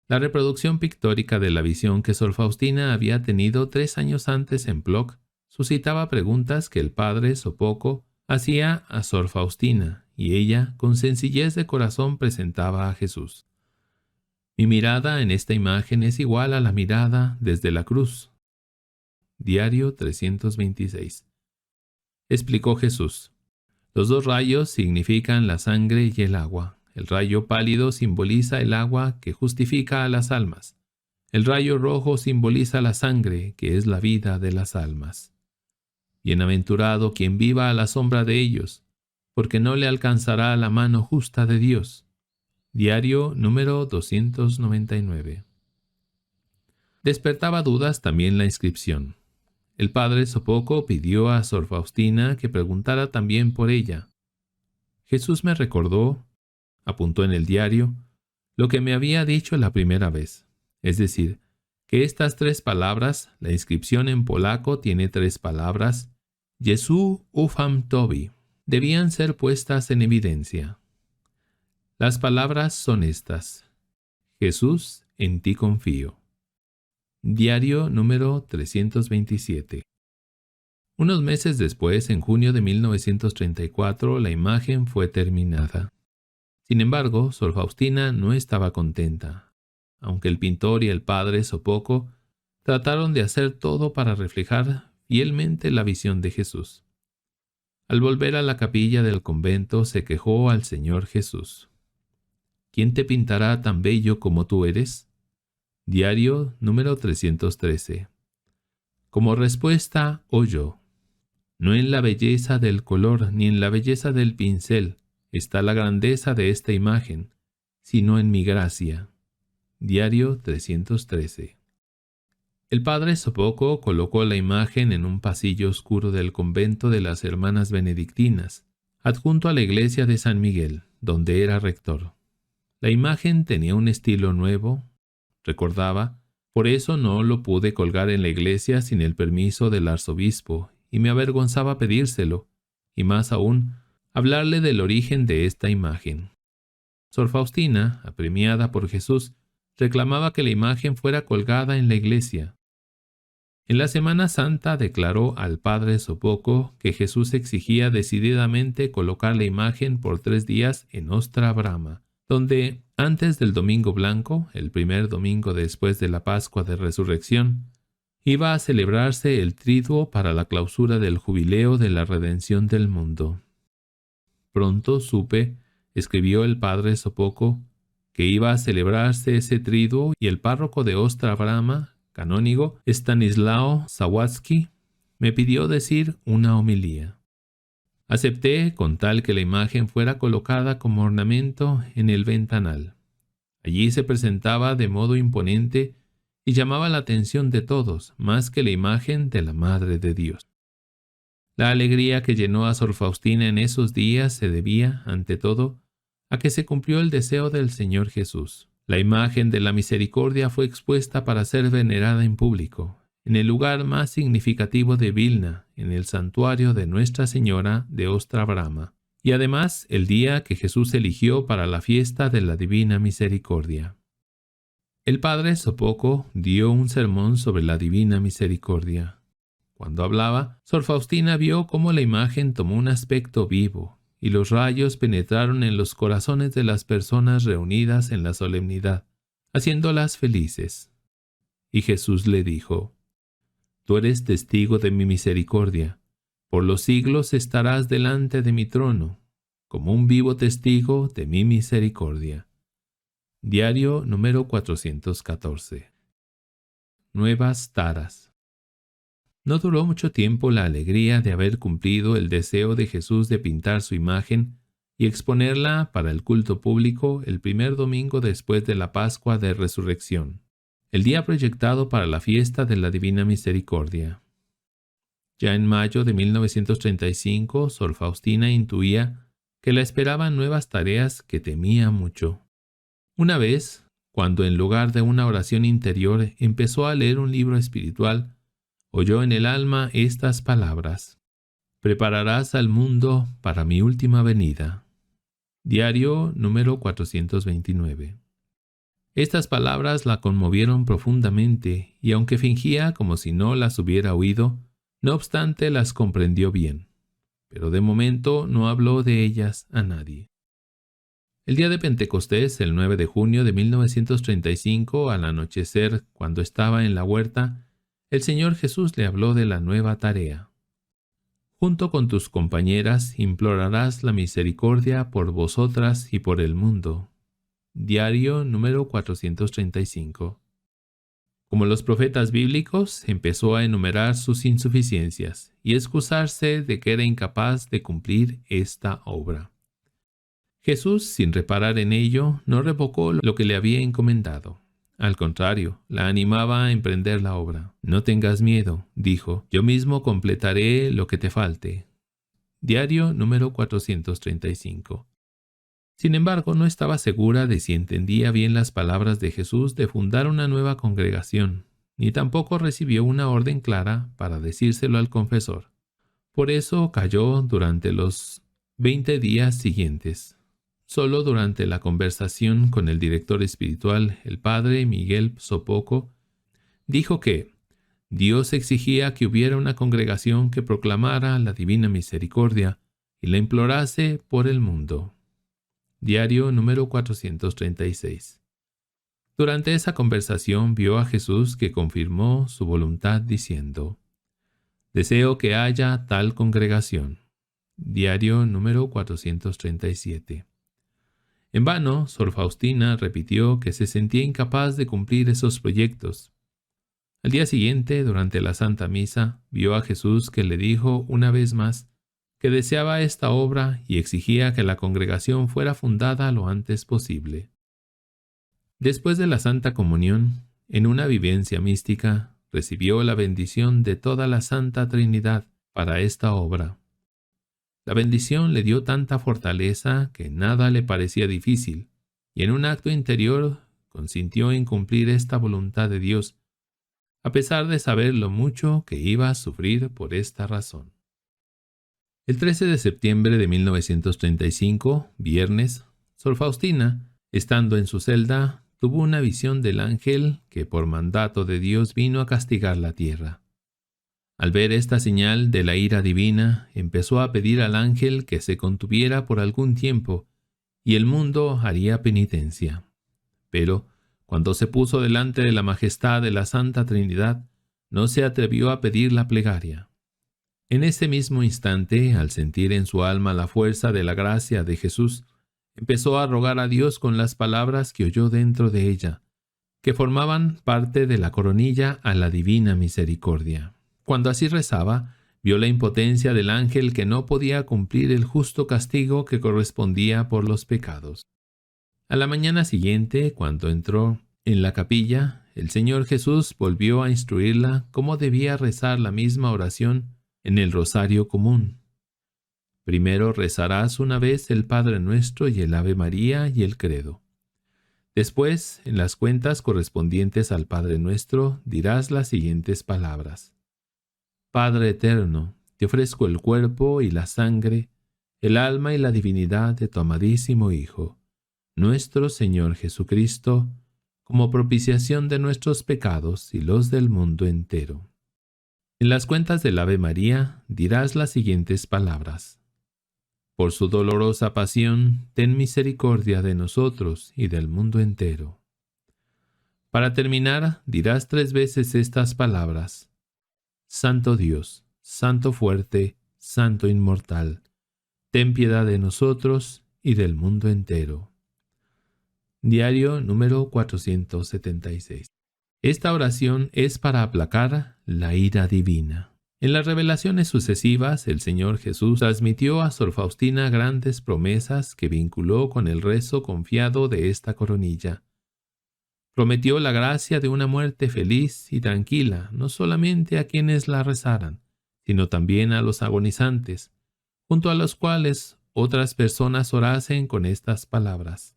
La reproducción pictórica de la visión que Sor Faustina había tenido 3 años antes en Plock suscitaba preguntas que el padre Sopoco hacía a Sor Faustina, y ella, con sencillez de corazón, presentaba a Jesús. Mi mirada en esta imagen es igual a la mirada desde la cruz. Diario 326. Explicó Jesús. Los 2 rayos significan la sangre y el agua. El rayo pálido simboliza el agua que justifica a las almas. El rayo rojo simboliza la sangre, que es la vida de las almas. Bienaventurado quien viva a la sombra de ellos, porque no le alcanzará la mano justa de Dios. Diario número 299. Despertaba dudas también la inscripción. El padre Sopoco pidió a Sor Faustina que preguntara también por ella. Jesús me recordó, apuntó en el diario, lo que me había dicho la primera vez, es decir, que estas 3 palabras, la inscripción en polaco tiene 3 palabras, Jesu ufam Tobie, debían ser puestas en evidencia. Las palabras son estas: Jesús, en ti confío. Diario número 327. Unos meses después, en junio de 1934, la imagen fue terminada. Sin embargo, Sor Faustina no estaba contenta. aunque el pintor y el padre Sopoco trataron de hacer todo para reflejar fielmente la visión de Jesús. Al volver a la capilla del convento se quejó al Señor Jesús. ¿Quién te pintará tan bello como tú eres? Diario número 313. Como respuesta oyó: no en la belleza del color ni en la belleza del pincel está la grandeza de esta imagen, sino en mi gracia. Diario 313. El padre Sopoco colocó la imagen en un pasillo oscuro del convento de las hermanas benedictinas, adjunto a la iglesia de San Miguel, donde era rector. La imagen tenía un estilo nuevo, recordaba, por eso no lo pude colgar en la iglesia sin el permiso del arzobispo, y me avergonzaba pedírselo, y más aún, hablarle del origen de esta imagen. Sor Faustina, apremiada por Jesús, reclamaba que la imagen fuera colgada en la iglesia. En la Semana Santa declaró al padre Sopoco que Jesús exigía decididamente colocar la imagen por 3 días en Ostra Brama, donde, antes del Domingo Blanco, el primer domingo después de la Pascua de Resurrección, iba a celebrarse el triduo para la clausura del jubileo de la redención del mundo. Pronto supe, escribió el padre Sopoco, que iba a celebrarse ese triduo y el párroco de Ostra Brama, canónigo Stanislao Sawatzki, me pidió decir una homilía. Acepté con tal que la imagen fuera colocada como ornamento en el ventanal. Allí se presentaba de modo imponente y llamaba la atención de todos, más que la imagen de la Madre de Dios. La alegría que llenó a Sor Faustina en esos días se debía, ante todo, a que se cumplió el deseo del Señor Jesús. La imagen de la misericordia fue expuesta para ser venerada en público, en el lugar más significativo de Vilna, en el santuario de Nuestra Señora de Ostra Brama, y además el día que Jesús eligió para la fiesta de la Divina Misericordia. El padre Sopoco dio un sermón sobre la Divina Misericordia. Cuando hablaba, Sor Faustina vio cómo la imagen tomó un aspecto vivo, y los rayos penetraron en los corazones de las personas reunidas en la solemnidad, haciéndolas felices. Y Jesús le dijo: «Tú eres testigo de mi misericordia. Por los siglos estarás delante de mi trono, como un vivo testigo de mi misericordia». Diario número 414. Nuevas taras. No duró mucho tiempo la alegría de haber cumplido el deseo de Jesús de pintar su imagen y exponerla para el culto público el primer domingo después de la Pascua de Resurrección, el día proyectado para la fiesta de la Divina Misericordia. Ya en mayo de 1935, Sor Faustina intuía que la esperaban nuevas tareas que temía mucho. Una vez, cuando en lugar de una oración interior empezó a leer un libro espiritual, oyó en el alma estas palabras: «Prepararás al mundo para mi última venida». Diario número 429. Estas palabras la conmovieron profundamente y aunque fingía como si no las hubiera oído, no obstante las comprendió bien, pero de momento no habló de ellas a nadie. El día de Pentecostés, el 9 de junio de 1935, al anochecer, cuando estaba en la huerta, el Señor Jesús le habló de la nueva tarea. «Junto con tus compañeras implorarás la misericordia por vosotras y por el mundo». Diario número 435. Como los profetas bíblicos, empezó a enumerar sus insuficiencias y excusarse de que era incapaz de cumplir esta obra. Jesús, sin reparar en ello, no revocó lo que le había encomendado. Al contrario, la animaba a emprender la obra. «No tengas miedo», dijo, «yo mismo completaré lo que te falte». Diario número 435. Sin embargo, no estaba segura de si entendía bien las palabras de Jesús de fundar una nueva congregación, ni tampoco recibió una orden clara para decírselo al confesor. Por eso calló durante los 20 días siguientes. Solo durante la conversación con el director espiritual, el padre Miguel Sopoco, dijo que Dios exigía que hubiera una congregación que proclamara la Divina Misericordia y la implorase por el mundo. Diario número 436. Durante esa conversación vio a Jesús que confirmó su voluntad diciendo: «Deseo que haya tal congregación». Diario número 437. En vano, Sor Faustina repitió que se sentía incapaz de cumplir esos proyectos. Al día siguiente, durante la Santa Misa, vio a Jesús que le dijo una vez más que deseaba esta obra y exigía que la congregación fuera fundada lo antes posible. Después de la Santa Comunión, en una vivencia mística, recibió la bendición de toda la Santa Trinidad para esta obra. La bendición le dio tanta fortaleza que nada le parecía difícil, y en un acto interior consintió en cumplir esta voluntad de Dios, a pesar de saber lo mucho que iba a sufrir por esta razón. El 13 de septiembre de 1935, viernes, Sor Faustina, estando en su celda, tuvo una visión del ángel que por mandato de Dios vino a castigar la tierra. Al ver esta señal de la ira divina, empezó a pedir al ángel que se contuviera por algún tiempo, y el mundo haría penitencia. Pero, cuando se puso delante de la majestad de la Santa Trinidad, no se atrevió a pedir la plegaria. En ese mismo instante, al sentir en su alma la fuerza de la gracia de Jesús, empezó a rogar a Dios con las palabras que oyó dentro de ella, que formaban parte de la coronilla a la divina misericordia. Cuando así rezaba, vio la impotencia del ángel que no podía cumplir el justo castigo que correspondía por los pecados. A la mañana siguiente, cuando entró en la capilla, el Señor Jesús volvió a instruirla cómo debía rezar la misma oración en el rosario común. Primero rezarás una vez el Padre Nuestro y el Ave María y el Credo. Después, en las cuentas correspondientes al Padre Nuestro, dirás las siguientes palabras: Padre eterno, te ofrezco el cuerpo y la sangre, el alma y la divinidad de tu amadísimo Hijo, nuestro Señor Jesucristo, como propiciación de nuestros pecados y los del mundo entero. En las cuentas del Ave María dirás las siguientes palabras: Por su dolorosa pasión, ten misericordia de nosotros y del mundo entero. Para terminar, dirás 3 veces estas palabras: Santo Dios, Santo fuerte, Santo inmortal, ten piedad de nosotros y del mundo entero. Diario número 476. Esta oración es para aplacar la ira divina. En las revelaciones sucesivas, el Señor Jesús transmitió a Sor Faustina grandes promesas que vinculó con el rezo confiado de esta coronilla. Prometió la gracia de una muerte feliz y tranquila, no solamente a quienes la rezaran, sino también a los agonizantes, junto a los cuales otras personas orasen con estas palabras.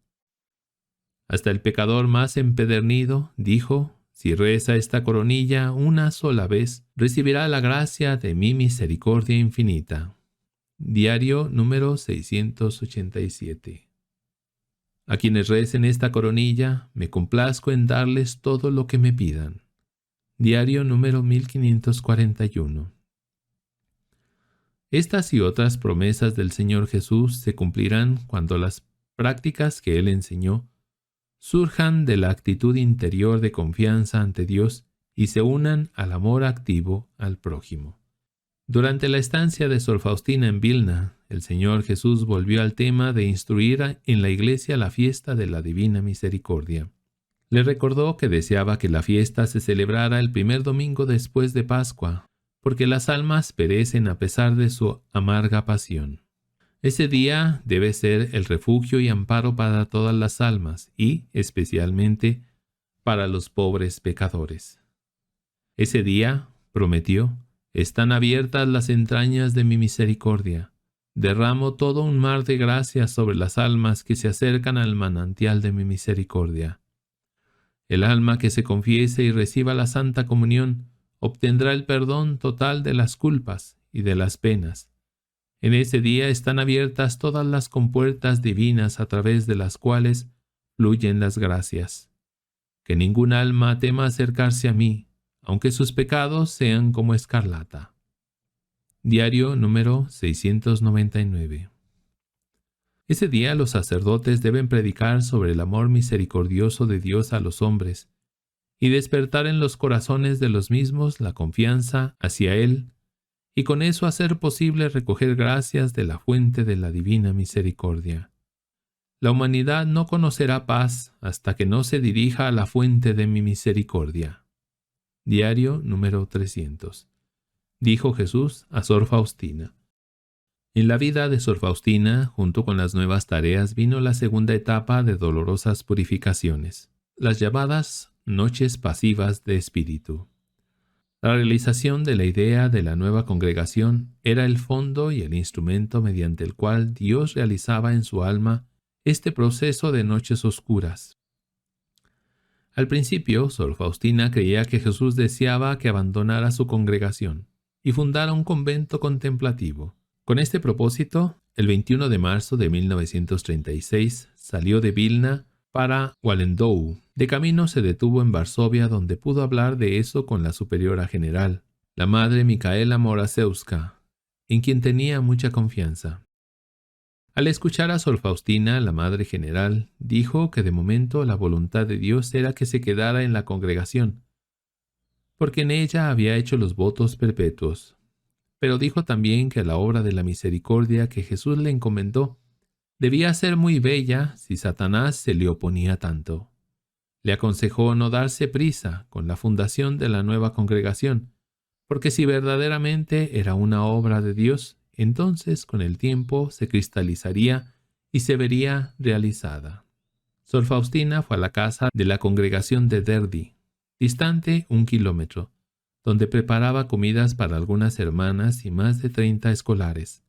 Hasta el pecador más empedernido, dijo, si reza esta coronilla una sola vez, recibirá la gracia de mi misericordia infinita. Diario número 687. A quienes recen esta coronilla, me complazco en darles todo lo que me pidan. Diario número 1541. Estas y otras promesas del Señor Jesús se cumplirán cuando las prácticas que Él enseñó surjan de la actitud interior de confianza ante Dios y se unan al amor activo al prójimo. Durante la estancia de Sor Faustina en Vilna, el Señor Jesús volvió al tema de instruir en la Iglesia la fiesta de la Divina Misericordia. Le recordó que deseaba que la fiesta se celebrara el primer domingo después de Pascua, porque las almas perecen a pesar de su amarga pasión. Ese día debe ser el refugio y amparo para todas las almas y, especialmente, para los pobres pecadores. Ese día, prometió, están abiertas las entrañas de mi misericordia. Derramo todo un mar de gracias sobre las almas que se acercan al manantial de mi misericordia. El alma que se confiese y reciba la Santa Comunión obtendrá el perdón total de las culpas y de las penas. En ese día están abiertas todas las compuertas divinas a través de las cuales fluyen las gracias. Que ningún alma tema acercarse a mí, aunque sus pecados sean como escarlata. Diario número 699. Ese día los sacerdotes deben predicar sobre el amor misericordioso de Dios a los hombres y despertar en los corazones de los mismos la confianza hacia Él, y con eso hacer posible recoger gracias de la fuente de la divina misericordia. La humanidad no conocerá paz hasta que no se dirija a la fuente de mi misericordia. Diario número 300. Dijo Jesús a Sor Faustina. En la vida de Sor Faustina, junto con las nuevas tareas, vino la segunda etapa de dolorosas purificaciones, las llamadas noches pasivas de espíritu. La realización de la idea de la nueva congregación era el fondo y el instrumento mediante el cual Dios realizaba en su alma este proceso de noches oscuras. Al principio, Sor Faustina creía que Jesús deseaba que abandonara su congregación y fundara un convento contemplativo. Con este propósito, el 21 de marzo de 1936 salió de Vilna para Wallendou. De camino se detuvo en Varsovia, donde pudo hablar de eso con la superiora general, la madre Micaela Moraszewska, en quien tenía mucha confianza. Al escuchar a Sor Faustina, la madre general, dijo que de momento la voluntad de Dios era que se quedara en la congregación, porque en ella había hecho los votos perpetuos. Pero dijo también que la obra de la misericordia que Jesús le encomendó debía ser muy bella si Satanás se le oponía tanto. Le aconsejó no darse prisa con la fundación de la nueva congregación, porque si verdaderamente era una obra de Dios, entonces con el tiempo se cristalizaría y se vería realizada. Sor Faustina fue a la casa de la congregación de Derdi, distante 1 kilómetro, donde preparaba comidas para algunas hermanas y más de 30 escolares.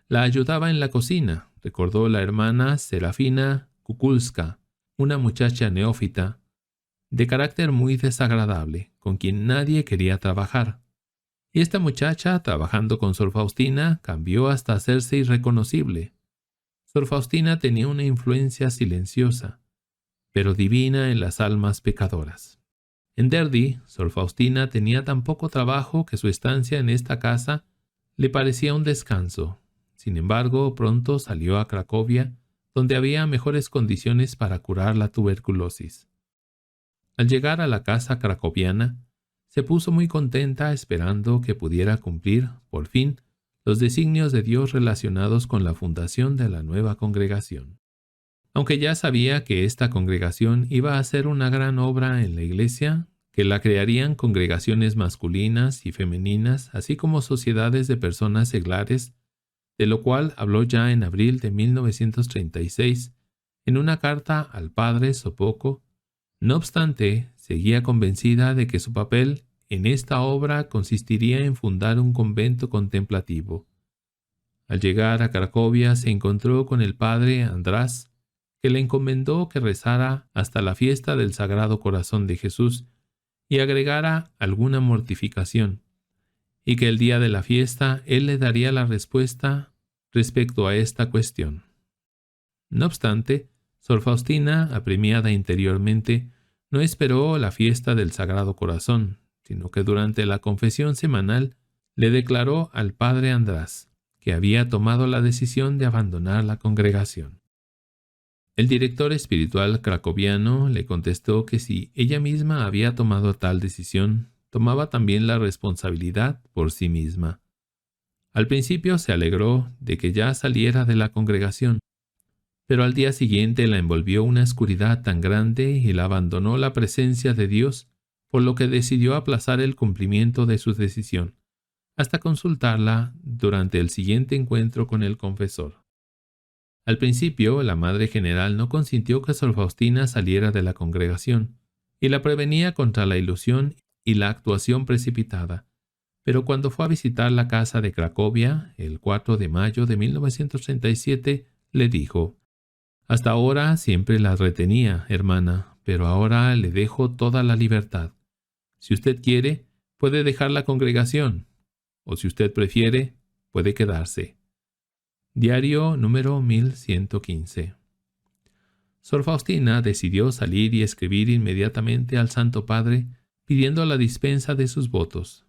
La ayudaba en la cocina, recordó la hermana Serafina Kukulska, una muchacha neófita, de carácter muy desagradable, con quien nadie quería trabajar. Y esta muchacha, trabajando con Sor Faustina, cambió hasta hacerse irreconocible. Sor Faustina tenía una influencia silenciosa, pero divina en las almas pecadoras. En Derdi, Sor Faustina tenía tan poco trabajo que su estancia en esta casa le parecía un descanso. Sin embargo, pronto salió a Cracovia, donde había mejores condiciones para curar la tuberculosis. Al llegar a la casa cracoviana, se puso muy contenta esperando que pudiera cumplir, por fin, los designios de Dios relacionados con la fundación de la nueva congregación. Aunque ya sabía que esta congregación iba a hacer una gran obra en la iglesia, que la crearían congregaciones masculinas y femeninas, así como sociedades de personas seglares, de lo cual habló ya en abril de 1936 en una carta al padre Sopoco. No obstante, seguía convencida de que su papel en esta obra consistiría en fundar un convento contemplativo. Al llegar a Cracovia se encontró con el padre András, que le encomendó que rezara hasta la fiesta del Sagrado Corazón de Jesús y agregara alguna mortificación, y que el día de la fiesta él le daría la respuesta respecto a esta cuestión. No obstante, Sor Faustina, apremiada interiormente, no esperó la fiesta del Sagrado Corazón, sino que durante la confesión semanal le declaró al padre András que había tomado la decisión de abandonar la congregación. El director espiritual cracoviano le contestó que si ella misma había tomado tal decisión, tomaba también la responsabilidad por sí misma. Al principio se alegró de que ya saliera de la congregación, pero al día siguiente la envolvió una oscuridad tan grande y la abandonó la presencia de Dios, por lo que decidió aplazar el cumplimiento de su decisión, hasta consultarla durante el siguiente encuentro con el confesor. Al principio, la Madre General no consintió que Sor Faustina saliera de la congregación, y la prevenía contra la ilusión y la actuación precipitada. Pero cuando fue a visitar la casa de Cracovia, el 4 de mayo de 1937, le dijo: «Hasta ahora siempre la retenía, hermana, pero ahora le dejo toda la libertad. Si usted quiere, puede dejar la congregación, o si usted prefiere, puede quedarse». Diario número 1115. Sor Faustina decidió salir y escribir inmediatamente al Santo Padre pidiendo la dispensa de sus votos.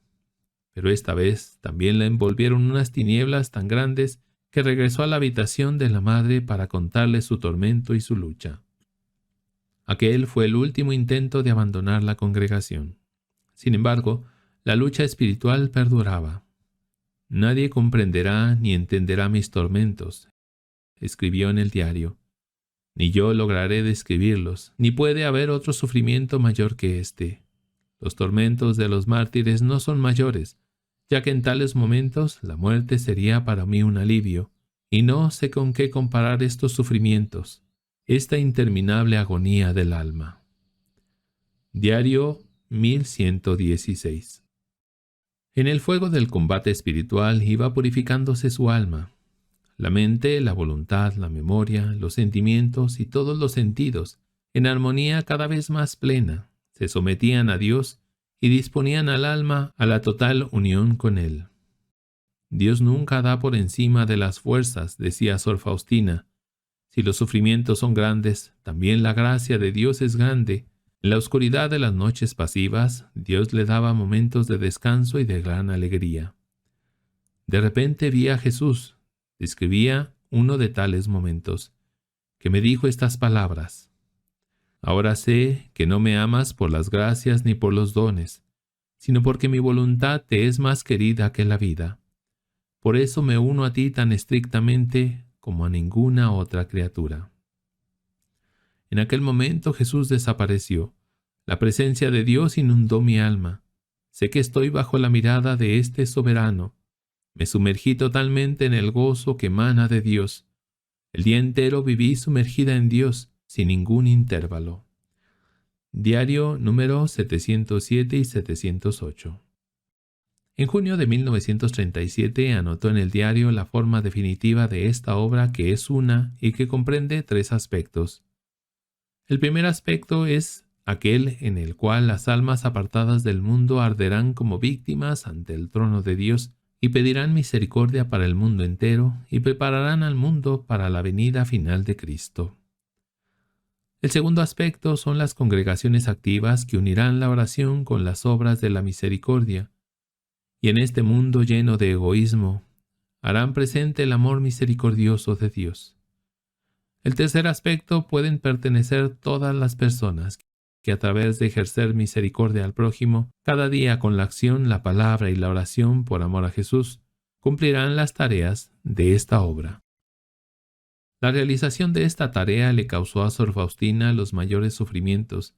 Pero esta vez también la envolvieron unas tinieblas tan grandes que regresó a la habitación de la madre para contarle su tormento y su lucha. Aquel fue el último intento de abandonar la congregación. Sin embargo, la lucha espiritual perduraba. «Nadie comprenderá ni entenderá mis tormentos», escribió en el diario. «Ni yo lograré describirlos, ni puede haber otro sufrimiento mayor que este. Los tormentos de los mártires no son mayores, ya que en tales momentos la muerte sería para mí un alivio, y no sé con qué comparar estos sufrimientos, esta interminable agonía del alma». Diario 1116. En el fuego del combate espiritual iba purificándose su alma. La mente, la voluntad, la memoria, los sentimientos y todos los sentidos, en armonía cada vez más plena, se sometían a Dios y disponían al alma a la total unión con Él. «Dios nunca da por encima de las fuerzas», decía Sor Faustina. «Si los sufrimientos son grandes, también la gracia de Dios es grande». En la oscuridad de las noches pasivas, Dios le daba momentos de descanso y de gran alegría. «De repente vi a Jesús», describía uno de tales momentos, «que me dijo estas palabras: ahora sé que no me amas por las gracias ni por los dones, sino porque mi voluntad te es más querida que la vida. Por eso me uno a ti tan estrictamente como a ninguna otra criatura». En aquel momento Jesús desapareció. La presencia de Dios inundó mi alma. Sé que estoy bajo la mirada de este soberano. Me sumergí totalmente en el gozo que emana de Dios. El día entero viví sumergida en Dios, sin ningún intervalo. Diario número 707 y 708. En junio de 1937 anotó en el diario la forma definitiva de esta obra, que es una y que comprende 3 aspectos. El primer aspecto es aquel en el cual las almas apartadas del mundo arderán como víctimas ante el trono de Dios y pedirán misericordia para el mundo entero y prepararán al mundo para la venida final de Cristo. El segundo aspecto son las congregaciones activas que unirán la oración con las obras de la misericordia, y en este mundo lleno de egoísmo harán presente el amor misericordioso de Dios. El tercer aspecto pueden pertenecer todas las personas que a través de ejercer misericordia al prójimo, cada día con la acción, la palabra y la oración por amor a Jesús, cumplirán las tareas de esta obra. La realización de esta tarea le causó a Sor Faustina los mayores sufrimientos.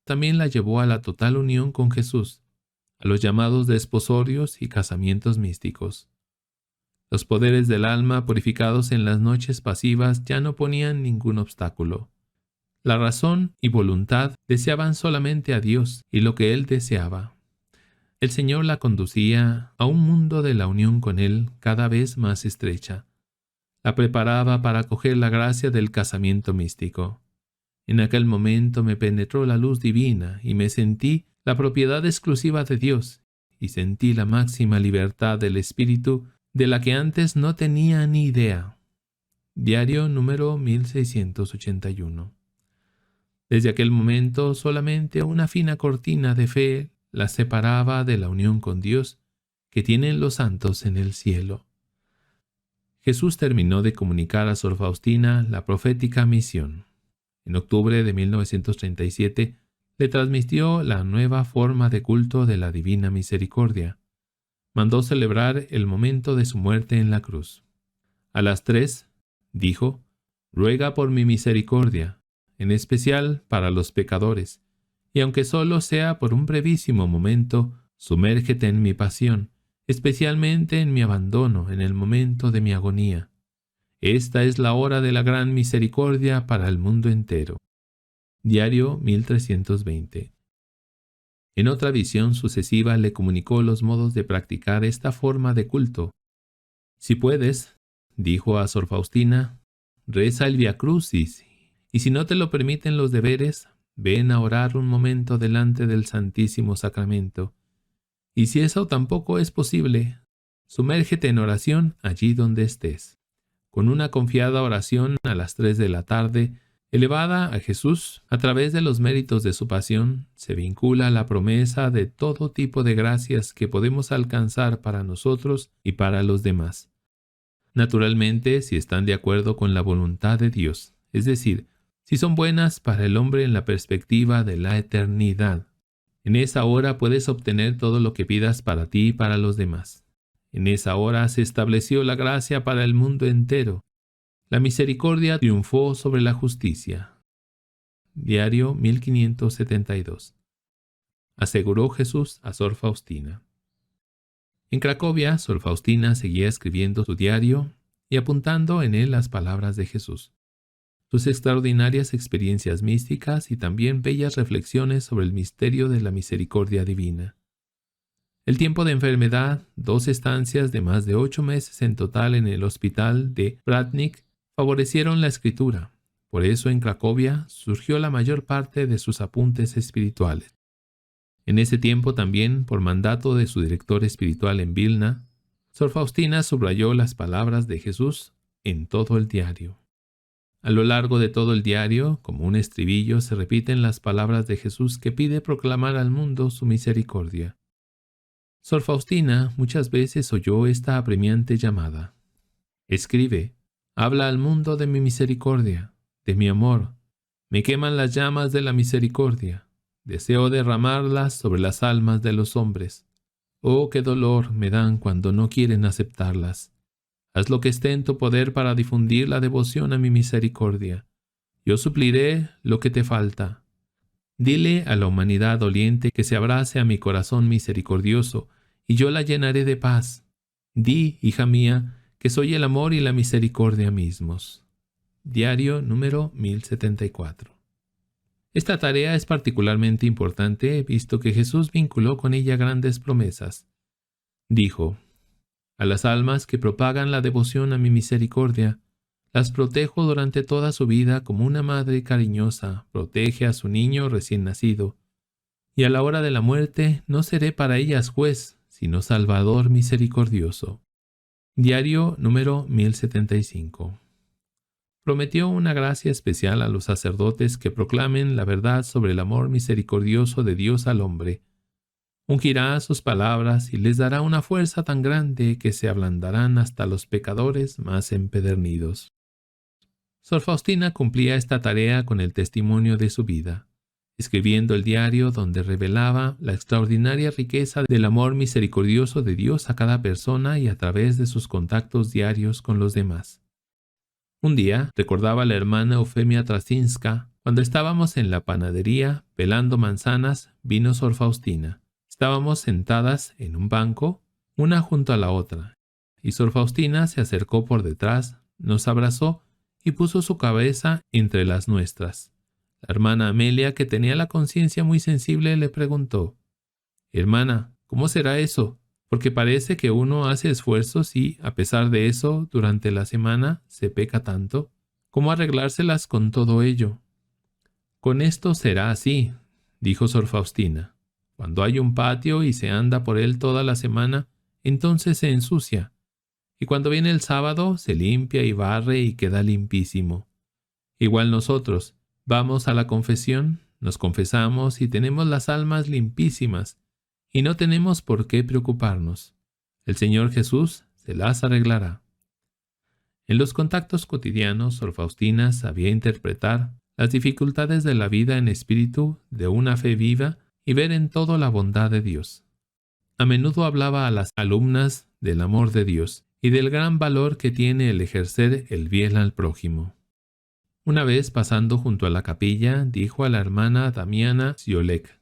También la llevó a la total unión con Jesús, a los llamados desposorios y casamientos místicos. Los poderes del alma purificados en las noches pasivas ya no ponían ningún obstáculo. La razón y voluntad deseaban solamente a Dios y lo que Él deseaba. El Señor la conducía a un mundo de la unión con Él cada vez más estrecha. La preparaba para acoger la gracia del casamiento místico. En aquel momento me penetró la luz divina y me sentí la propiedad exclusiva de Dios y sentí la máxima libertad del espíritu de la que antes no tenía ni idea. Diario número 1681. Desde aquel momento solamente una fina cortina de fe la separaba de la unión con Dios que tienen los santos en el cielo. Jesús terminó de comunicar a Sor Faustina la profética misión. En octubre de 1937 le transmitió la nueva forma de culto de la Divina Misericordia. Mandó celebrar el momento de su muerte en la cruz. A las 3, dijo: «Ruega por mi misericordia, en especial para los pecadores, y aunque solo sea por un brevísimo momento, sumérgete en mi pasión, especialmente en mi abandono en el momento de mi agonía. Esta es la hora de la gran misericordia para el mundo entero». Diario 1320. En otra visión sucesiva le comunicó los modos de practicar esta forma de culto. «Si puedes», dijo a Sor Faustina, «reza el Via Crucis, y si no te lo permiten los deberes, ven a orar un momento delante del Santísimo Sacramento. Y si eso tampoco es posible, sumérgete en oración allí donde estés». Con una confiada oración a las 3 de la tarde, elevada a Jesús a través de los méritos de su pasión, se vincula la promesa de todo tipo de gracias que podemos alcanzar para nosotros y para los demás. Naturalmente, si están de acuerdo con la voluntad de Dios, es decir, si son buenas para el hombre en la perspectiva de la eternidad. En esa hora puedes obtener todo lo que pidas para ti y para los demás. En esa hora se estableció la gracia para el mundo entero. La misericordia triunfó sobre la justicia. Diario 1572. Aseguró Jesús a Sor Faustina. En Cracovia, Sor Faustina seguía escribiendo su diario y apuntando en él las palabras de Jesús, sus extraordinarias experiencias místicas y también bellas reflexiones sobre el misterio de la misericordia divina. El tiempo de enfermedad, 2 estancias de más de 8 meses en total en el hospital de Bratnik, favorecieron la escritura. Por eso en Cracovia surgió la mayor parte de sus apuntes espirituales. En ese tiempo también, por mandato de su director espiritual en Vilna, Sor Faustina subrayó las palabras de Jesús en todo el diario. A lo largo de todo el diario, como un estribillo, se repiten las palabras de Jesús que pide proclamar al mundo su misericordia. Sor Faustina muchas veces oyó esta apremiante llamada. Escribe, habla al mundo de mi misericordia, de mi amor. Me queman las llamas de la misericordia. Deseo derramarlas sobre las almas de los hombres. Oh, qué dolor me dan cuando no quieren aceptarlas. Haz lo que esté en tu poder para difundir la devoción a mi misericordia. Yo supliré lo que te falta. Dile a la humanidad doliente que se abrace a mi corazón misericordioso, y yo la llenaré de paz. Di, hija mía, que soy el amor y la misericordia mismos. Diario número 1074. Esta tarea es particularmente importante, visto que Jesús vinculó con ella grandes promesas. Dijo, a las almas que propagan la devoción a mi misericordia, las protejo durante toda su vida como una madre cariñosa protege a su niño recién nacido, y a la hora de la muerte no seré para ellas juez, sino Salvador misericordioso. Diario número 1075. Prometió una gracia especial a los sacerdotes que proclamen la verdad sobre el amor misericordioso de Dios al hombre. Ungirá sus palabras y les dará una fuerza tan grande que se ablandarán hasta los pecadores más empedernidos. Sor Faustina cumplía esta tarea con el testimonio de su vida, escribiendo el diario donde revelaba la extraordinaria riqueza del amor misericordioso de Dios a cada persona y a través de sus contactos diarios con los demás. Un día, recordaba la hermana Eufemia Trasinska, cuando estábamos en la panadería pelando manzanas, vino Sor Faustina. Estábamos sentadas en un banco, una junto a la otra, y Sor Faustina se acercó por detrás, nos abrazó y puso su cabeza entre las nuestras. La hermana Amelia, que tenía la conciencia muy sensible, le preguntó, «Hermana, ¿cómo será eso? Porque parece que uno hace esfuerzos y, a pesar de eso, durante la semana se peca tanto. ¿Cómo arreglárselas con todo ello?» «Con esto será así», dijo Sor Faustina. «Cuando hay un patio y se anda por él toda la semana, entonces se ensucia. Y cuando viene el sábado, se limpia y barre y queda limpísimo. Igual nosotros, vamos a la confesión, nos confesamos y tenemos las almas limpísimas, y no tenemos por qué preocuparnos. El Señor Jesús se las arreglará». En los contactos cotidianos, Sor Faustina sabía interpretar las dificultades de la vida en espíritu de una fe viva y ver en todo la bondad de Dios. A menudo hablaba a las alumnas del amor de Dios y del gran valor que tiene el ejercer el bien al prójimo. Una vez, pasando junto a la capilla, dijo a la hermana Damiana Ziolek,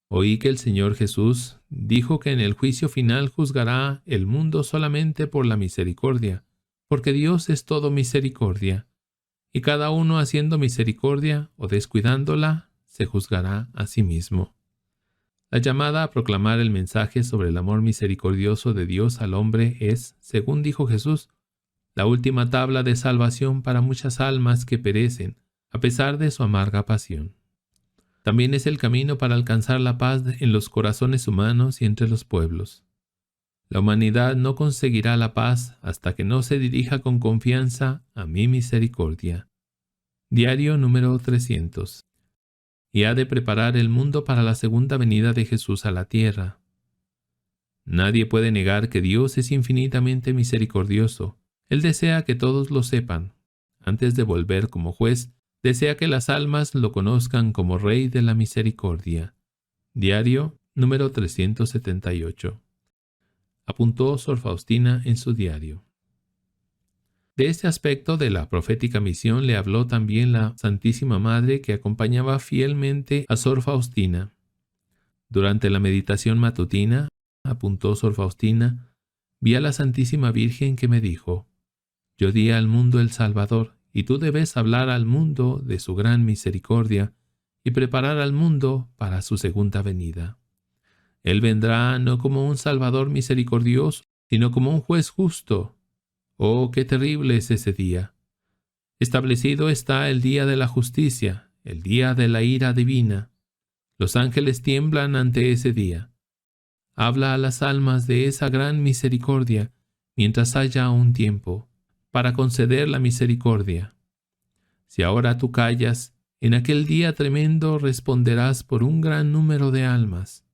«Oí que el Señor Jesús dijo que en el juicio final juzgará el mundo solamente por la misericordia, porque Dios es todo misericordia, y cada uno haciendo misericordia o descuidándola, se juzgará a sí mismo». La llamada a proclamar el mensaje sobre el amor misericordioso de Dios al hombre es, según dijo Jesús, la última tabla de salvación para muchas almas que perecen, a pesar de su amarga pasión. También es el camino para alcanzar la paz en los corazones humanos y entre los pueblos. La humanidad no conseguirá la paz hasta que no se dirija con confianza a mi misericordia. Diario número 300. Y ha de preparar el mundo para la segunda venida de Jesús a la tierra. Nadie puede negar que Dios es infinitamente misericordioso. Él desea que todos lo sepan. Antes de volver como juez, desea que las almas lo conozcan como Rey de la Misericordia. Diario número 378. Apuntó Sor Faustina en su diario. De este aspecto de la profética misión le habló también la Santísima Madre que acompañaba fielmente a Sor Faustina. Durante la meditación matutina, apuntó Sor Faustina, vi a la Santísima Virgen que me dijo: «Yo di al mundo el Salvador, y tú debes hablar al mundo de su gran misericordia y preparar al mundo para su segunda venida. Él vendrá no como un Salvador misericordioso, sino como un juez justo. Oh, qué terrible es ese día. Establecido está el día de la justicia, el día de la ira divina. Los ángeles tiemblan ante ese día. Habla a las almas de esa gran misericordia mientras haya aún tiempo para conceder la misericordia. Si ahora tú callas, en aquel día tremendo responderás por un gran número de almas.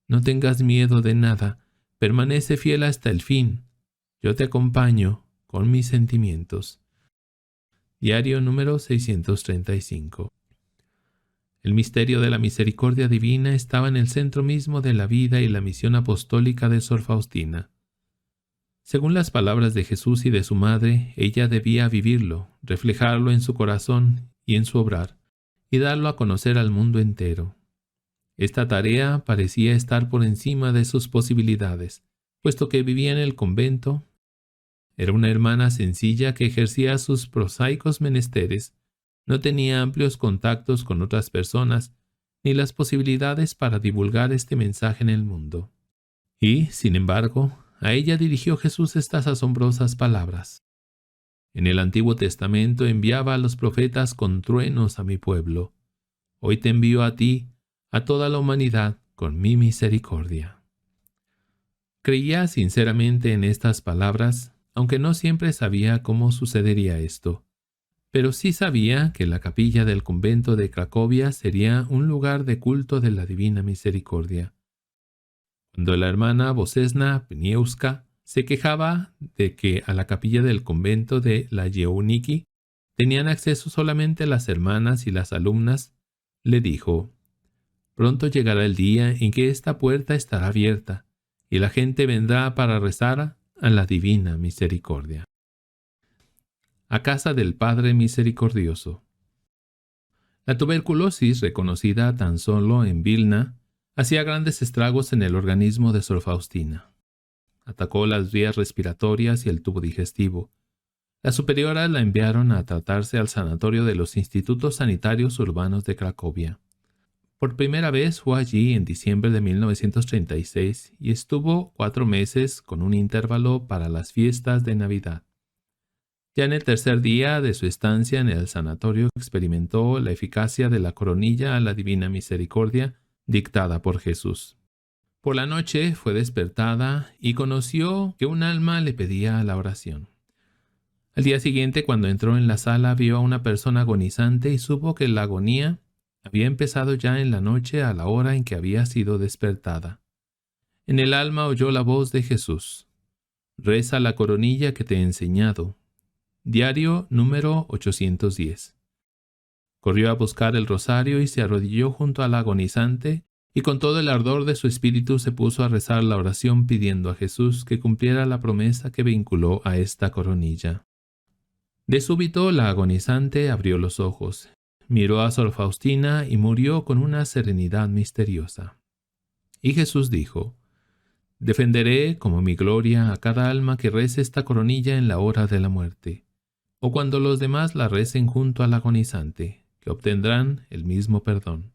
No tengas miedo de nada, permanece fiel hasta el fin. Yo te acompaño con mis sentimientos». Diario número 635. El misterio de la misericordia divina estaba en el centro mismo de la vida y la misión apostólica de Sor Faustina. Según las palabras de Jesús y de su madre, ella debía vivirlo, reflejarlo en su corazón y en su obrar, y darlo a conocer al mundo entero. Esta tarea parecía estar por encima de sus posibilidades, puesto que vivía en el convento. Era una hermana sencilla que ejercía sus prosaicos menesteres, no tenía amplios contactos con otras personas, ni las posibilidades para divulgar este mensaje en el mundo. Y, sin embargo, a ella dirigió Jesús estas asombrosas palabras: «En el Antiguo Testamento enviaba a los profetas con truenos a mi pueblo. Hoy te envío a ti, a toda la humanidad, con mi misericordia». Creía sinceramente en estas palabras, aunque no siempre sabía cómo sucedería esto. Pero sí sabía que la capilla del convento de Cracovia sería un lugar de culto de la Divina Misericordia. Cuando la hermana Bosesna Pniewska se quejaba de que a la capilla del convento de la Jeuniki tenían acceso solamente las hermanas y las alumnas, le dijo: «Pronto llegará el día en que esta puerta estará abierta, y la gente vendrá para rezar a la Divina Misericordia». A casa del Padre Misericordioso. La tuberculosis, reconocida tan solo en Vilna, hacía grandes estragos en el organismo de Sor Faustina. Atacó las vías respiratorias y el tubo digestivo. Las superioras la enviaron a tratarse al sanatorio de los Institutos Sanitarios Urbanos de Cracovia. Por primera vez fue allí en diciembre de 1936 y estuvo 4 meses con un intervalo para las fiestas de Navidad. Ya en el tercer día de su estancia en el sanatorio experimentó la eficacia de la coronilla a la Divina Misericordia dictada por Jesús. Por la noche fue despertada y conoció que un alma le pedía la oración. Al día siguiente, cuando entró en la sala, vio a una persona agonizante y supo que la agonía había empezado ya en la noche a la hora en que había sido despertada. En el alma oyó la voz de Jesús: «Reza la coronilla que te he enseñado». Diario número 810. Corrió a buscar el rosario y se arrodilló junto a la agonizante, y con todo el ardor de su espíritu se puso a rezar la oración pidiendo a Jesús que cumpliera la promesa que vinculó a esta coronilla. De súbito la agonizante abrió los ojos, miró a Sor Faustina y murió con una serenidad misteriosa. Y Jesús dijo: «Defenderé como mi gloria a cada alma que rece esta coronilla en la hora de la muerte, o cuando los demás la recen junto al agonizante, que obtendrán el mismo perdón».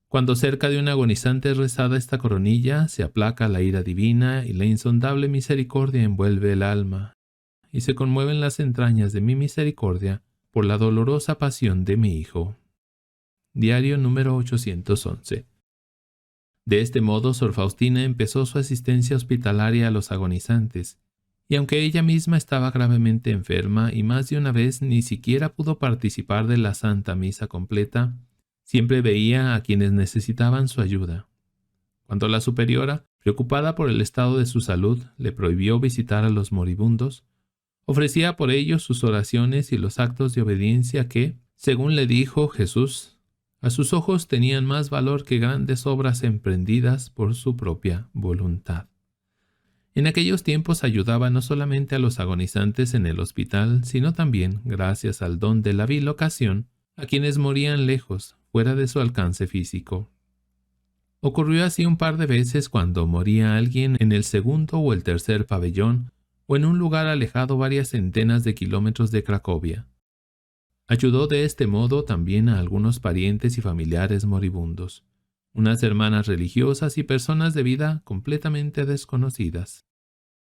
Cuando cerca de un agonizante es rezada esta coronilla, se aplaca la ira divina y la insondable misericordia envuelve el alma, y se conmueven las entrañas de mi misericordia por la dolorosa pasión de mi Hijo. Diario número 811. De este modo, Sor Faustina empezó su asistencia hospitalaria a los agonizantes, y aunque ella misma estaba gravemente enferma y más de una vez ni siquiera pudo participar de la Santa Misa completa, siempre veía a quienes necesitaban su ayuda. Cuando la superiora, preocupada por el estado de su salud, le prohibió visitar a los moribundos, Ofrecía por ellos sus oraciones y los actos de obediencia que, según le dijo Jesús, a sus ojos tenían más valor que grandes obras emprendidas por su propia voluntad. En aquellos tiempos ayudaba no solamente a los agonizantes en el hospital, sino también, gracias al don de la bilocación, a quienes morían lejos, fuera de su alcance físico. Ocurrió así un par de veces cuando moría alguien en el segundo o el tercer pabellón o en un lugar alejado varias centenas de kilómetros de Cracovia. Ayudó de este modo también a algunos parientes y familiares moribundos, unas hermanas religiosas y personas de vida completamente desconocidas.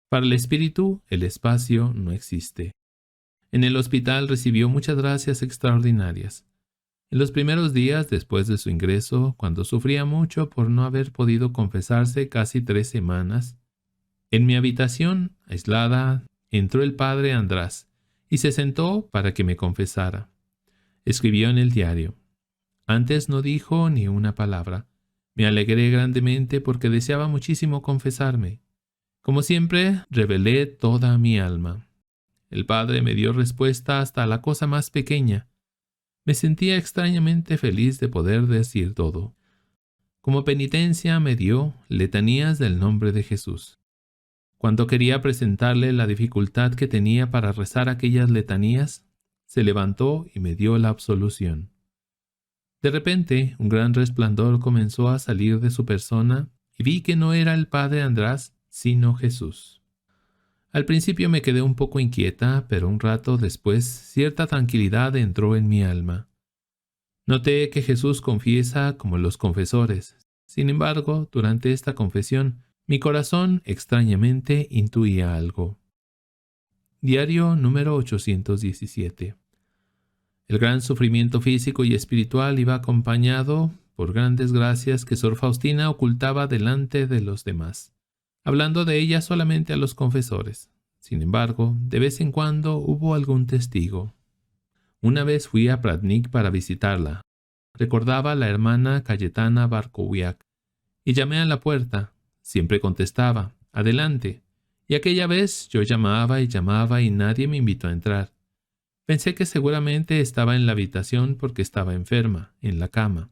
Para el espíritu, el espacio no existe. En el hospital recibió muchas gracias extraordinarias. En los primeros días después de su ingreso, cuando sufría mucho por no haber podido confesarse casi 3 semanas, en mi habitación, aislada, entró el padre András y se sentó para que me confesara. Escribió en el diario. Antes no dijo ni una palabra. Me alegré grandemente porque deseaba muchísimo confesarme. Como siempre, revelé toda mi alma. El padre me dio respuesta hasta la cosa más pequeña. Me sentía extrañamente feliz de poder decir todo. Como penitencia me dio letanías del nombre de Jesús. Cuando quería presentarle la dificultad que tenía para rezar aquellas letanías, se levantó y me dio la absolución. De repente, un gran resplandor comenzó a salir de su persona y vi que no era el padre András, sino Jesús. Al principio me quedé un poco inquieta, pero un rato después cierta tranquilidad entró en mi alma. Noté que Jesús confiesa como los confesores. Sin embargo, durante esta confesión, mi corazón extrañamente intuía algo. Diario número 817. El gran sufrimiento físico y espiritual iba acompañado por grandes gracias que Sor Faustina ocultaba delante de los demás, hablando de ella solamente a los confesores. Sin embargo, de vez en cuando hubo algún testigo. Una vez fui a Pratnik para visitarla. Recordaba a la hermana Cayetana Barkowiak y llamé a la puerta. Siempre contestaba, «Adelante». Y aquella vez yo llamaba y nadie me invitó a entrar. Pensé que seguramente estaba en la habitación porque estaba enferma, en la cama.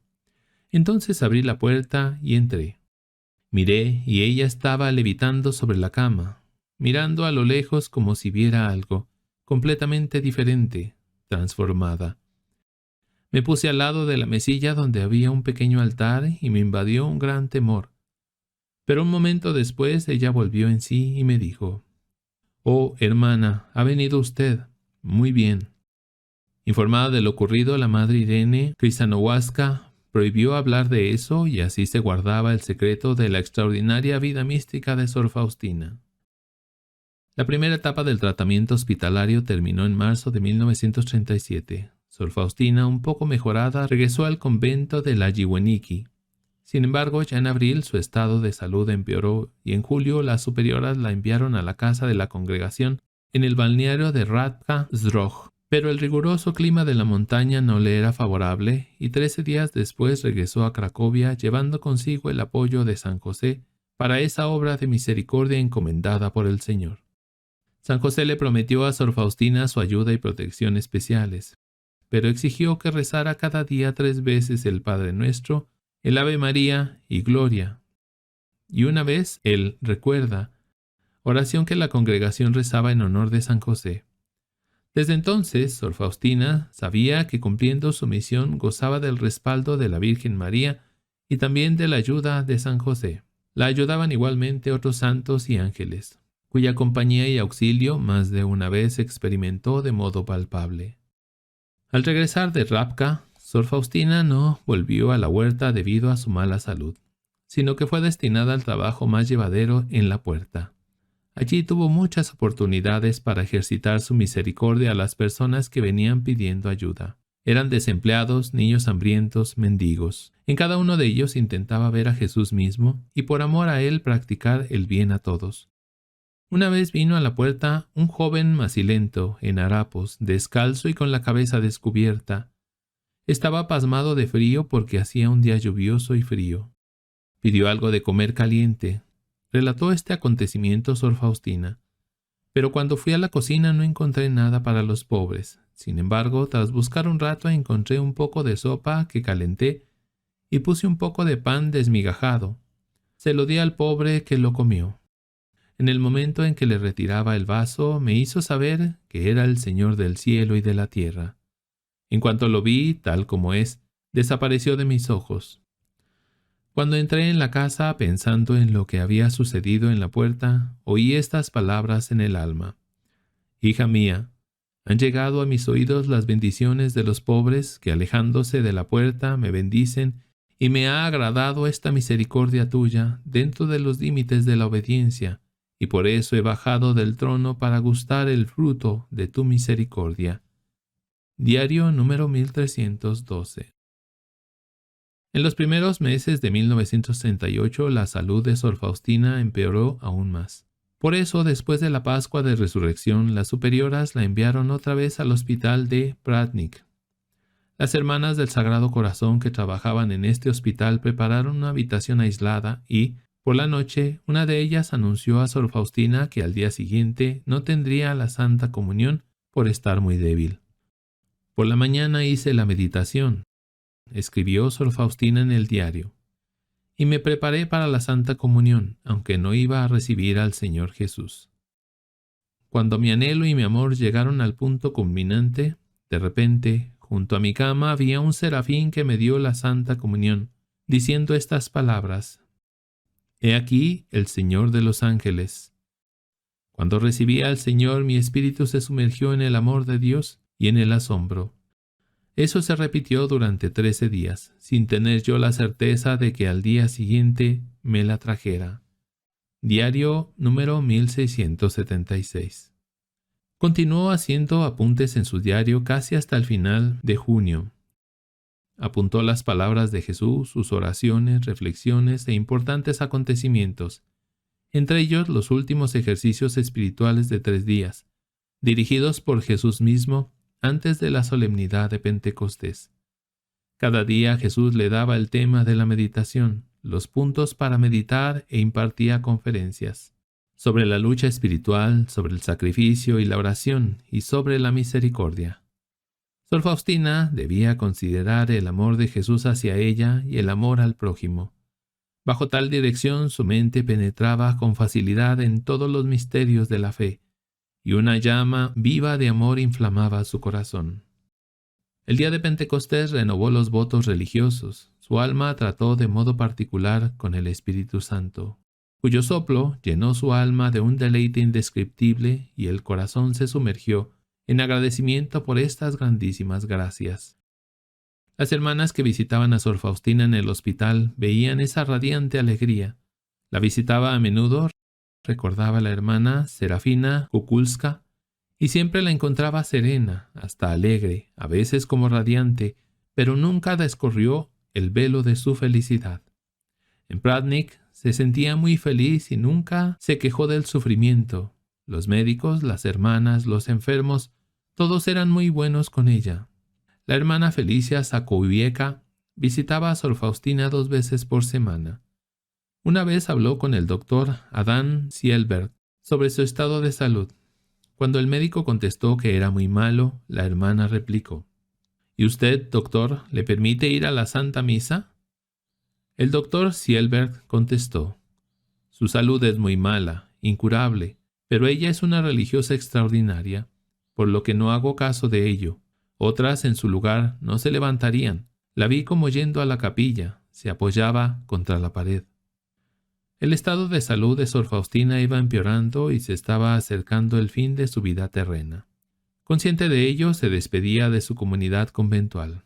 Entonces abrí la puerta y entré. Miré y ella estaba levitando sobre la cama, mirando a lo lejos como si viera algo, completamente diferente, transformada. Me puse al lado de la mesilla donde había un pequeño altar y me invadió un gran temor. Pero un momento después ella volvió en sí y me dijo, «Oh, hermana, ha venido usted. Muy bien». Informada de lo ocurrido, la madre Irene Kristanowaska prohibió hablar de eso y así se guardaba el secreto de la extraordinaria vida mística de Sor Faustina. La primera etapa del tratamiento hospitalario terminó en marzo de 1937. Sor Faustina, un poco mejorada, regresó al convento de la Yiweniki. Sin embargo, ya en abril su estado de salud empeoró y en julio las superioras la enviaron a la casa de la congregación en el balneario de Radka Zdroj. Pero el riguroso clima de la montaña no le era favorable y 13 días después regresó a Cracovia llevando consigo el apoyo de San José para esa obra de misericordia encomendada por el Señor. San José le prometió a Sor Faustina su ayuda y protección especiales, pero exigió que rezara cada día 3 veces el Padre Nuestro, el Ave María y Gloria. Y una vez el Recuerda, oración que la congregación rezaba en honor de San José. Desde entonces, Sor Faustina sabía que cumpliendo su misión gozaba del respaldo de la Virgen María y también de la ayuda de San José. La ayudaban igualmente otros santos y ángeles, cuya compañía y auxilio más de una vez experimentó de modo palpable. Al regresar de Rabka, Sor Faustina no volvió a la huerta debido a su mala salud, sino que fue destinada al trabajo más llevadero en la puerta. Allí tuvo muchas oportunidades para ejercitar su misericordia a las personas que venían pidiendo ayuda. Eran desempleados, niños hambrientos, mendigos. En cada uno de ellos intentaba ver a Jesús mismo y por amor a él practicar el bien a todos. Una vez vino a la puerta un joven macilento, en harapos, descalzo y con la cabeza descubierta. Estaba pasmado de frío porque hacía un día lluvioso y frío. Pidió algo de comer caliente. Relató este acontecimiento Sor Faustina. Pero cuando fui a la cocina no encontré nada para los pobres. Sin embargo, tras buscar un rato encontré un poco de sopa que calenté y puse un poco de pan desmigajado. Se lo di al pobre que lo comió. En el momento en que le retiraba el vaso, me hizo saber que era el Señor del cielo y de la tierra. En cuanto lo vi, tal como es, desapareció de mis ojos. Cuando entré en la casa pensando en lo que había sucedido en la puerta, oí estas palabras en el alma. Hija mía, han llegado a mis oídos las bendiciones de los pobres que alejándose de la puerta me bendicen y me ha agradado esta misericordia tuya dentro de los límites de la obediencia, y por eso he bajado del trono para gustar el fruto de tu misericordia. Diario número 1312. En los primeros meses de 1938 la salud de Sor Faustina empeoró aún más. Por eso, después de la Pascua de Resurrección, las superioras la enviaron otra vez al hospital de Pratnik. Las hermanas del Sagrado Corazón que trabajaban en este hospital prepararon una habitación aislada y, por la noche, una de ellas anunció a Sor Faustina que al día siguiente no tendría la Santa Comunión por estar muy débil. Por la mañana hice la meditación, escribió Sor Faustina en el diario, y me preparé para la Santa Comunión, aunque no iba a recibir al Señor Jesús. Cuando mi anhelo y mi amor llegaron al punto culminante, de repente, junto a mi cama había un serafín que me dio la Santa Comunión, diciendo estas palabras: «He aquí el Señor de los ángeles». Cuando recibí al Señor, mi espíritu se sumergió en el amor de Dios y en el asombro. Eso se repitió durante 13 días, sin tener yo la certeza de que al día siguiente me la trajera. Diario número 1676. Continuó haciendo apuntes en su diario casi hasta el final de junio. Apuntó las palabras de Jesús, sus oraciones, reflexiones e importantes acontecimientos, entre ellos los últimos ejercicios espirituales de 3 días, dirigidos por Jesús mismo antes de la solemnidad de Pentecostés. Cada día Jesús le daba el tema de la meditación, los puntos para meditar e impartía conferencias sobre la lucha espiritual, sobre el sacrificio y la oración, y sobre la misericordia. Sor Faustina debía considerar el amor de Jesús hacia ella y el amor al prójimo. Bajo tal dirección su mente penetraba con facilidad en todos los misterios de la fe, y una llama viva de amor inflamaba su corazón. El día de Pentecostés renovó los votos religiosos. Su alma trató de modo particular con el Espíritu Santo, cuyo soplo llenó su alma de un deleite indescriptible, y el corazón se sumergió en agradecimiento por estas grandísimas gracias. Las hermanas que visitaban a Sor Faustina en el hospital veían esa radiante alegría. La visitaba a menudo, recordaba la hermana Serafina Kukulska, y siempre la encontraba serena, hasta alegre, a veces como radiante, pero nunca descorrió el velo de su felicidad. En Pratnik se sentía muy feliz y nunca se quejó del sufrimiento. Los médicos, las hermanas, los enfermos, todos eran muy buenos con ella. La hermana Felicia Sakowiecka visitaba a Sor Faustina 2 veces por semana. Una vez habló con el doctor Adán Sielberg sobre su estado de salud. Cuando el médico contestó que era muy malo, la hermana replicó: «¿Y usted, doctor, le permite ir a la Santa Misa?». El doctor Sielberg contestó: «Su salud es muy mala, incurable, pero ella es una religiosa extraordinaria, por lo que no hago caso de ello. Otras en su lugar no se levantarían. La vi como yendo a la capilla, se apoyaba contra la pared». El estado de salud de Sor Faustina iba empeorando y se estaba acercando el fin de su vida terrena. Consciente de ello, se despedía de su comunidad conventual.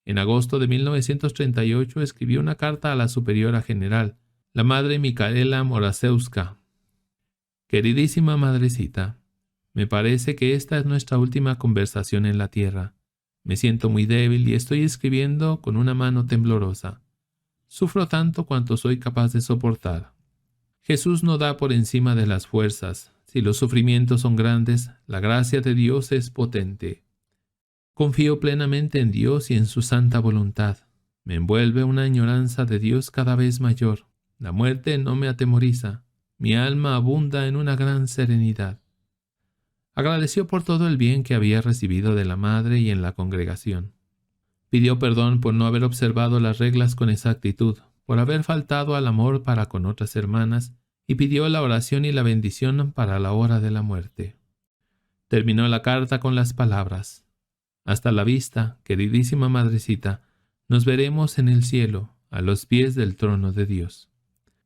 En agosto de 1938 escribió una carta a la superiora general, la madre Micaela Moraszewska. «Queridísima madrecita, me parece que esta es nuestra última conversación en la tierra. Me siento muy débil y estoy escribiendo con una mano temblorosa. Sufro tanto cuanto soy capaz de soportar. Jesús no da por encima de las fuerzas. Si los sufrimientos son grandes, la gracia de Dios es potente. Confío plenamente en Dios y en su santa voluntad. Me envuelve una añoranza de Dios cada vez mayor. La muerte no me atemoriza. Mi alma abunda en una gran serenidad. Agradeció por todo el bien que había recibido de la madre y en la congregación. Pidió perdón por no haber observado las reglas con exactitud, por haber faltado al amor para con otras hermanas, y pidió la oración y la bendición para la hora de la muerte. Terminó la carta con las palabras: hasta la vista, queridísima madrecita, nos veremos en el cielo, a los pies del trono de Dios.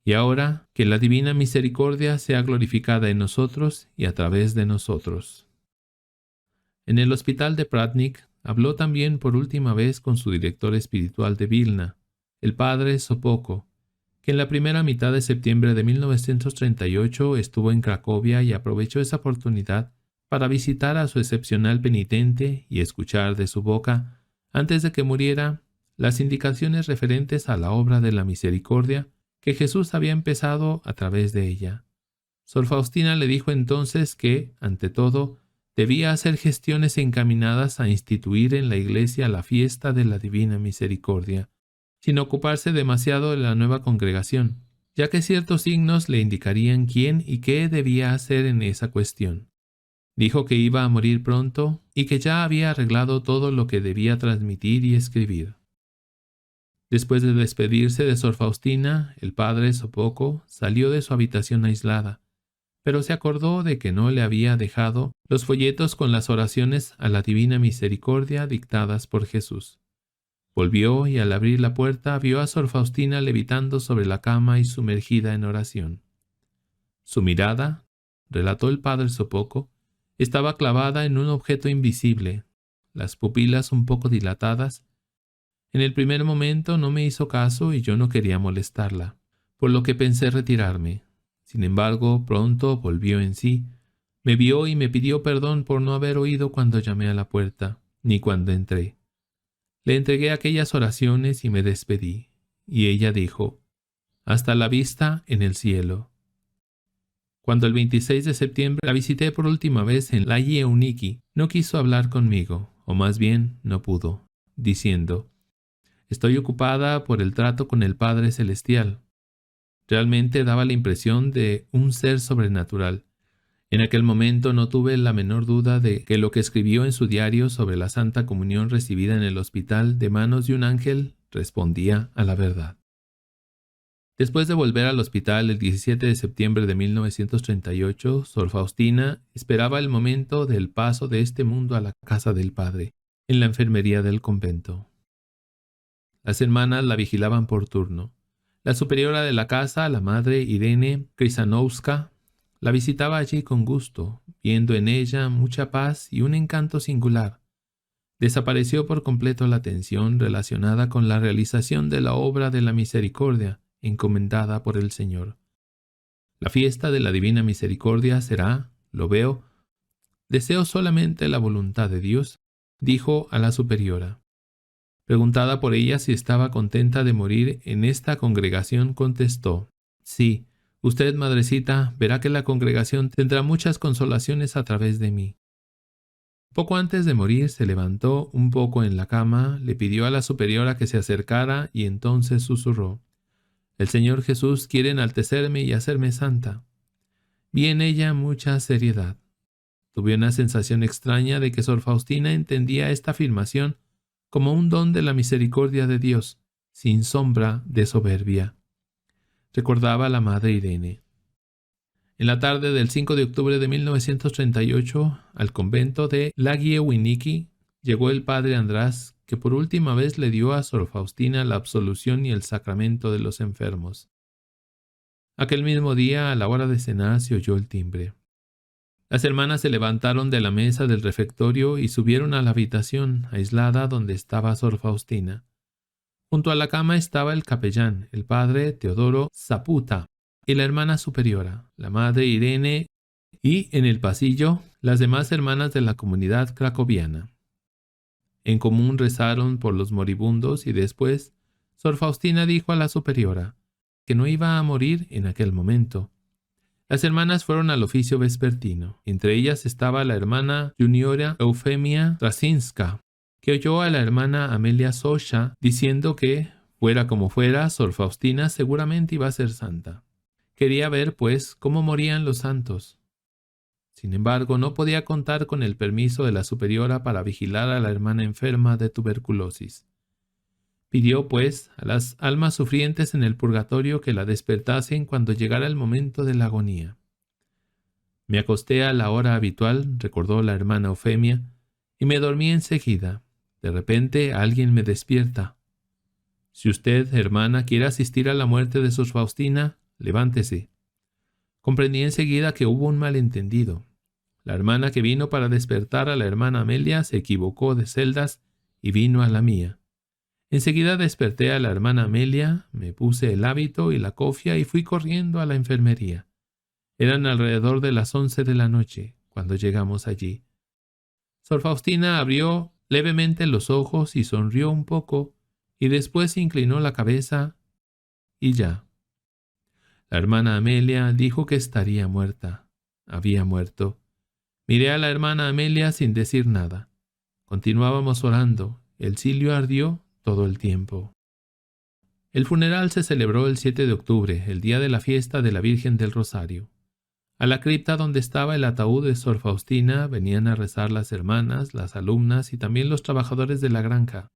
Y ahora, que la divina misericordia sea glorificada en nosotros y a través de nosotros. En el hospital de Pratnik habló también por última vez con su director espiritual de Vilna, el padre Sopocko, que en la primera mitad de septiembre de 1938 estuvo en Cracovia y aprovechó esa oportunidad para visitar a su excepcional penitente y escuchar de su boca, antes de que muriera, las indicaciones referentes a la obra de la misericordia que Jesús había empezado a través de ella. Sor Faustina le dijo entonces que, ante todo, debía hacer gestiones encaminadas a instituir en la Iglesia la fiesta de la Divina Misericordia, sin ocuparse demasiado de la nueva congregación, ya que ciertos signos le indicarían quién y qué debía hacer en esa cuestión. Dijo que iba a morir pronto y que ya había arreglado todo lo que debía transmitir y escribir. Después de despedirse de Sor Faustina, el padre Sopocko salió de su habitación aislada, pero se acordó de que no le había dejado los folletos con las oraciones a la Divina Misericordia dictadas por Jesús. Volvió y al abrir la puerta vio a Sor Faustina levitando sobre la cama y sumergida en oración. Su mirada, relató el padre Sopocko, estaba clavada en un objeto invisible, las pupilas un poco dilatadas. En el primer momento no me hizo caso y yo no quería molestarla, por lo que pensé retirarme. Sin embargo, pronto volvió en sí, me vio y me pidió perdón por no haber oído cuando llamé a la puerta, ni cuando entré. Le entregué aquellas oraciones y me despedí, y ella dijo: hasta la vista en el cielo. Cuando el 26 de septiembre la visité por última vez en Lagi Euniki, no quiso hablar conmigo, o más bien no pudo, diciendo: estoy ocupada por el trato con el Padre Celestial. Realmente daba la impresión de un ser sobrenatural. En aquel momento no tuve la menor duda de que lo que escribió en su diario sobre la Santa Comunión recibida en el hospital de manos de un ángel respondía a la verdad. Después de volver al hospital el 17 de septiembre de 1938, Sor Faustina esperaba el momento del paso de este mundo a la casa del Padre, en la enfermería del convento. Las hermanas la vigilaban por turno. La superiora de la casa, la madre Irene Krysanowska, la visitaba allí con gusto, viendo en ella mucha paz y un encanto singular. Desapareció por completo la tensión relacionada con la realización de la obra de la misericordia encomendada por el Señor. La fiesta de la Divina Misericordia será, lo veo, deseo solamente la voluntad de Dios, dijo a la superiora. Preguntada por ella si estaba contenta de morir en esta congregación, contestó: sí, usted, madrecita, verá que la congregación tendrá muchas consolaciones a través de mí. Poco antes de morir se levantó un poco en la cama, le pidió a la superiora que se acercara y entonces susurró: el Señor Jesús quiere enaltecerme y hacerme santa. Vi en ella mucha seriedad. Tuve una sensación extraña de que Sor Faustina entendía esta afirmación como un don de la misericordia de Dios, sin sombra de soberbia. Recordaba a la madre Irene. En la tarde del 5 de octubre de 1938, al convento de Lagi Euniki, llegó el padre András, que por última vez le dio a Sor Faustina la absolución y el sacramento de los enfermos. Aquel mismo día, a la hora de cenar, se oyó el timbre. Las hermanas se levantaron de la mesa del refectorio y subieron a la habitación aislada donde estaba Sor Faustina. Junto a la cama estaba el capellán, el padre Teodoro Zaputa, y la hermana superiora, la madre Irene, y en el pasillo las demás hermanas de la comunidad cracoviana. En común rezaron por los moribundos y después Sor Faustina dijo a la superiora que no iba a morir en aquel momento. Las hermanas fueron al oficio vespertino. Entre ellas estaba la hermana Juniora Eufemia Trasinska, que oyó a la hermana Amelia Sosha diciendo que, fuera como fuera, Sor Faustina seguramente iba a ser santa, Quería ver, pues, cómo morían los santos. Sin embargo, no podía contar con el permiso de la superiora para vigilar a la hermana enferma de tuberculosis. Pidió, pues, a las almas sufrientes en el purgatorio que la despertasen cuando llegara el momento de la agonía. Me acosté a la hora habitual, recordó la hermana Eufemia, y me dormí enseguida. De repente alguien me despierta. Si usted, hermana, quiere asistir a la muerte de Sor Faustina, levántese. Comprendí enseguida que hubo un malentendido. La hermana que vino para despertar a la hermana Amelia se equivocó de celdas y vino a la mía. Enseguida desperté a la hermana Amelia, me puse el hábito y la cofia y fui corriendo a la enfermería. Eran alrededor de las 11 de la noche cuando llegamos allí. Sor Faustina abrió levemente los ojos y sonrió un poco, y después inclinó la cabeza y ya. La hermana Amelia dijo que estaría muerta. Había muerto. Miré a la hermana Amelia sin decir nada. Continuábamos orando. El cirio ardió todo el tiempo. El funeral se celebró el 7 de octubre, el día de la fiesta de la Virgen del Rosario. A la cripta donde estaba el ataúd de Sor Faustina venían a rezar las hermanas, las alumnas y también los trabajadores de la granja.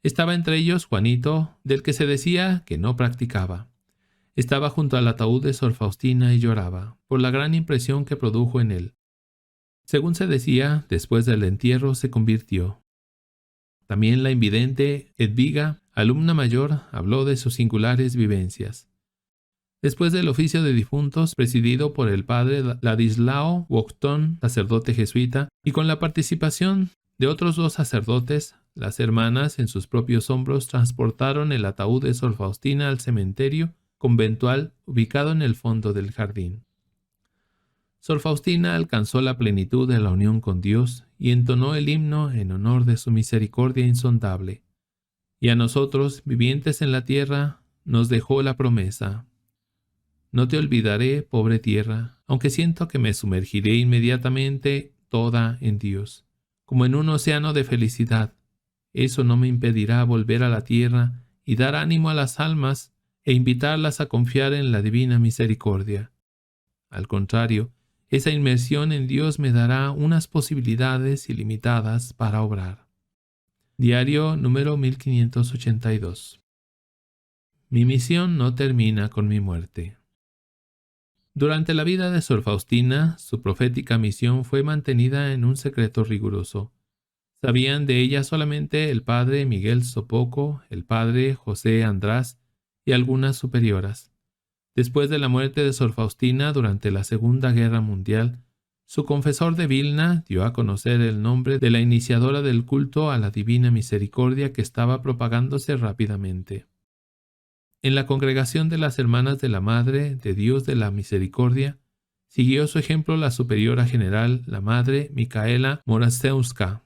Estaba entre ellos Juanito, del que se decía que no practicaba. Estaba junto al ataúd de Sor Faustina y lloraba, por la gran impresión que produjo en él. Según se decía, después del entierro se convirtió. También la invidente Edviga, alumna mayor, habló de sus singulares vivencias. Después del oficio de difuntos, presidido por el padre Ladislao Wocton, sacerdote jesuita, y con la participación de otros 2 sacerdotes, las hermanas en sus propios hombros transportaron el ataúd de Sor Faustina al cementerio conventual ubicado en el fondo del jardín. Sor Faustina alcanzó la plenitud de la unión con Dios y entonó el himno en honor de su misericordia insondable. Y a nosotros, vivientes en la tierra, nos dejó la promesa: no te olvidaré, pobre tierra, aunque siento que me sumergiré inmediatamente toda en Dios, como en un océano de felicidad. Eso no me impedirá volver a la tierra y dar ánimo a las almas e invitarlas a confiar en la divina misericordia. Al contrario, esa inmersión en Dios me dará unas posibilidades ilimitadas para obrar. Diario número 1582. Mi misión no termina con mi muerte. Durante la vida de Sor Faustina, su profética misión fue mantenida en un secreto riguroso. Sabían de ella solamente el padre Miguel Sopoco, el padre José András y algunas superioras. Después de la muerte de Sor Faustina durante la Segunda Guerra Mundial, su confesor de Vilna dio a conocer el nombre de la iniciadora del culto a la Divina Misericordia que estaba propagándose rápidamente. En la congregación de las Hermanas de la Madre de Dios de la Misericordia, siguió su ejemplo la superiora general, la Madre Micaela Moraszewska,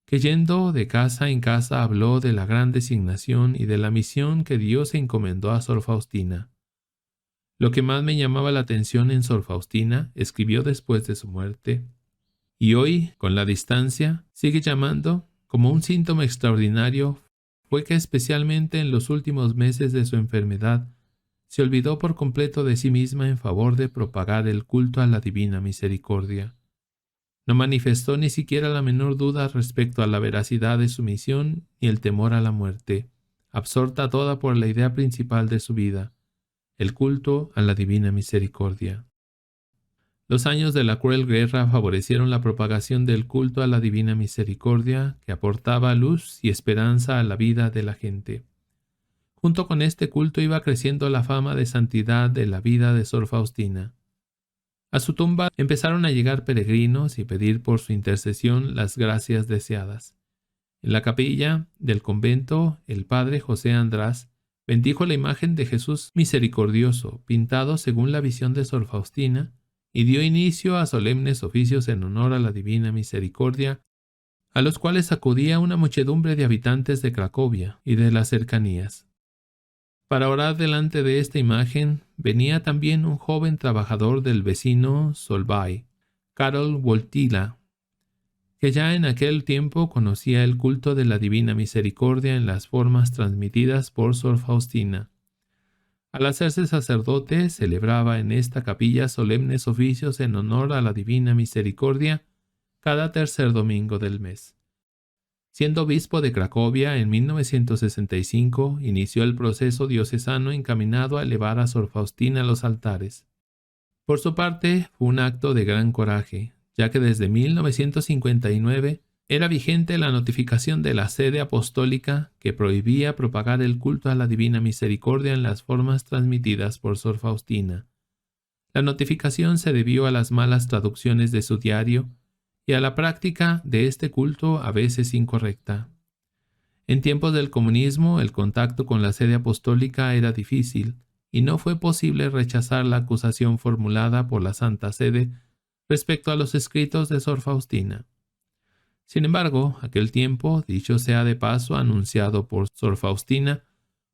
que yendo de casa en casa habló de la gran designación y de la misión que Dios encomendó a Sor Faustina. Lo que más me llamaba la atención en Sor Faustina, escribió después de su muerte, y hoy, con la distancia, sigue llamando como un síntoma extraordinario, fue que especialmente en los últimos meses de su enfermedad se olvidó por completo de sí misma en favor de propagar el culto a la Divina Misericordia. No manifestó ni siquiera la menor duda respecto a la veracidad de su misión ni el temor a la muerte, absorta toda por la idea principal de su vida, el culto a la Divina Misericordia. Los años de la cruel guerra favorecieron la propagación del culto a la Divina Misericordia, que aportaba luz y esperanza a la vida de la gente. Junto con este culto iba creciendo la fama de santidad de la vida de Sor Faustina. A su tumba empezaron a llegar peregrinos y pedir por su intercesión las gracias deseadas. En la capilla del convento, el padre José András bendijo la imagen de Jesús misericordioso, pintado según la visión de Sor Faustina, y dio inicio a solemnes oficios en honor a la Divina Misericordia, a los cuales acudía una muchedumbre de habitantes de Cracovia y de las cercanías. Para orar delante de esta imagen venía también un joven trabajador del vecino Solvay, Karol Wojtyla, que ya en aquel tiempo conocía el culto de la Divina Misericordia en las formas transmitidas por Sor Faustina. Al hacerse sacerdote, celebraba en esta capilla solemnes oficios en honor a la Divina Misericordia cada tercer domingo del mes. Siendo obispo de Cracovia en 1965, inició el proceso diocesano encaminado a elevar a Sor Faustina a los altares. Por su parte, fue un acto de gran coraje, ya que desde 1959 era vigente la notificación de la Sede Apostólica que prohibía propagar el culto a la Divina Misericordia en las formas transmitidas por Sor Faustina. La notificación se debió a las malas traducciones de su diario y a la práctica de este culto a veces incorrecta. En tiempos del comunismo, el contacto con la Sede Apostólica era difícil y no fue posible rechazar la acusación formulada por la Santa Sede respecto a los escritos de Sor Faustina. Sin embargo, aquel tiempo, dicho sea de paso, anunciado por Sor Faustina,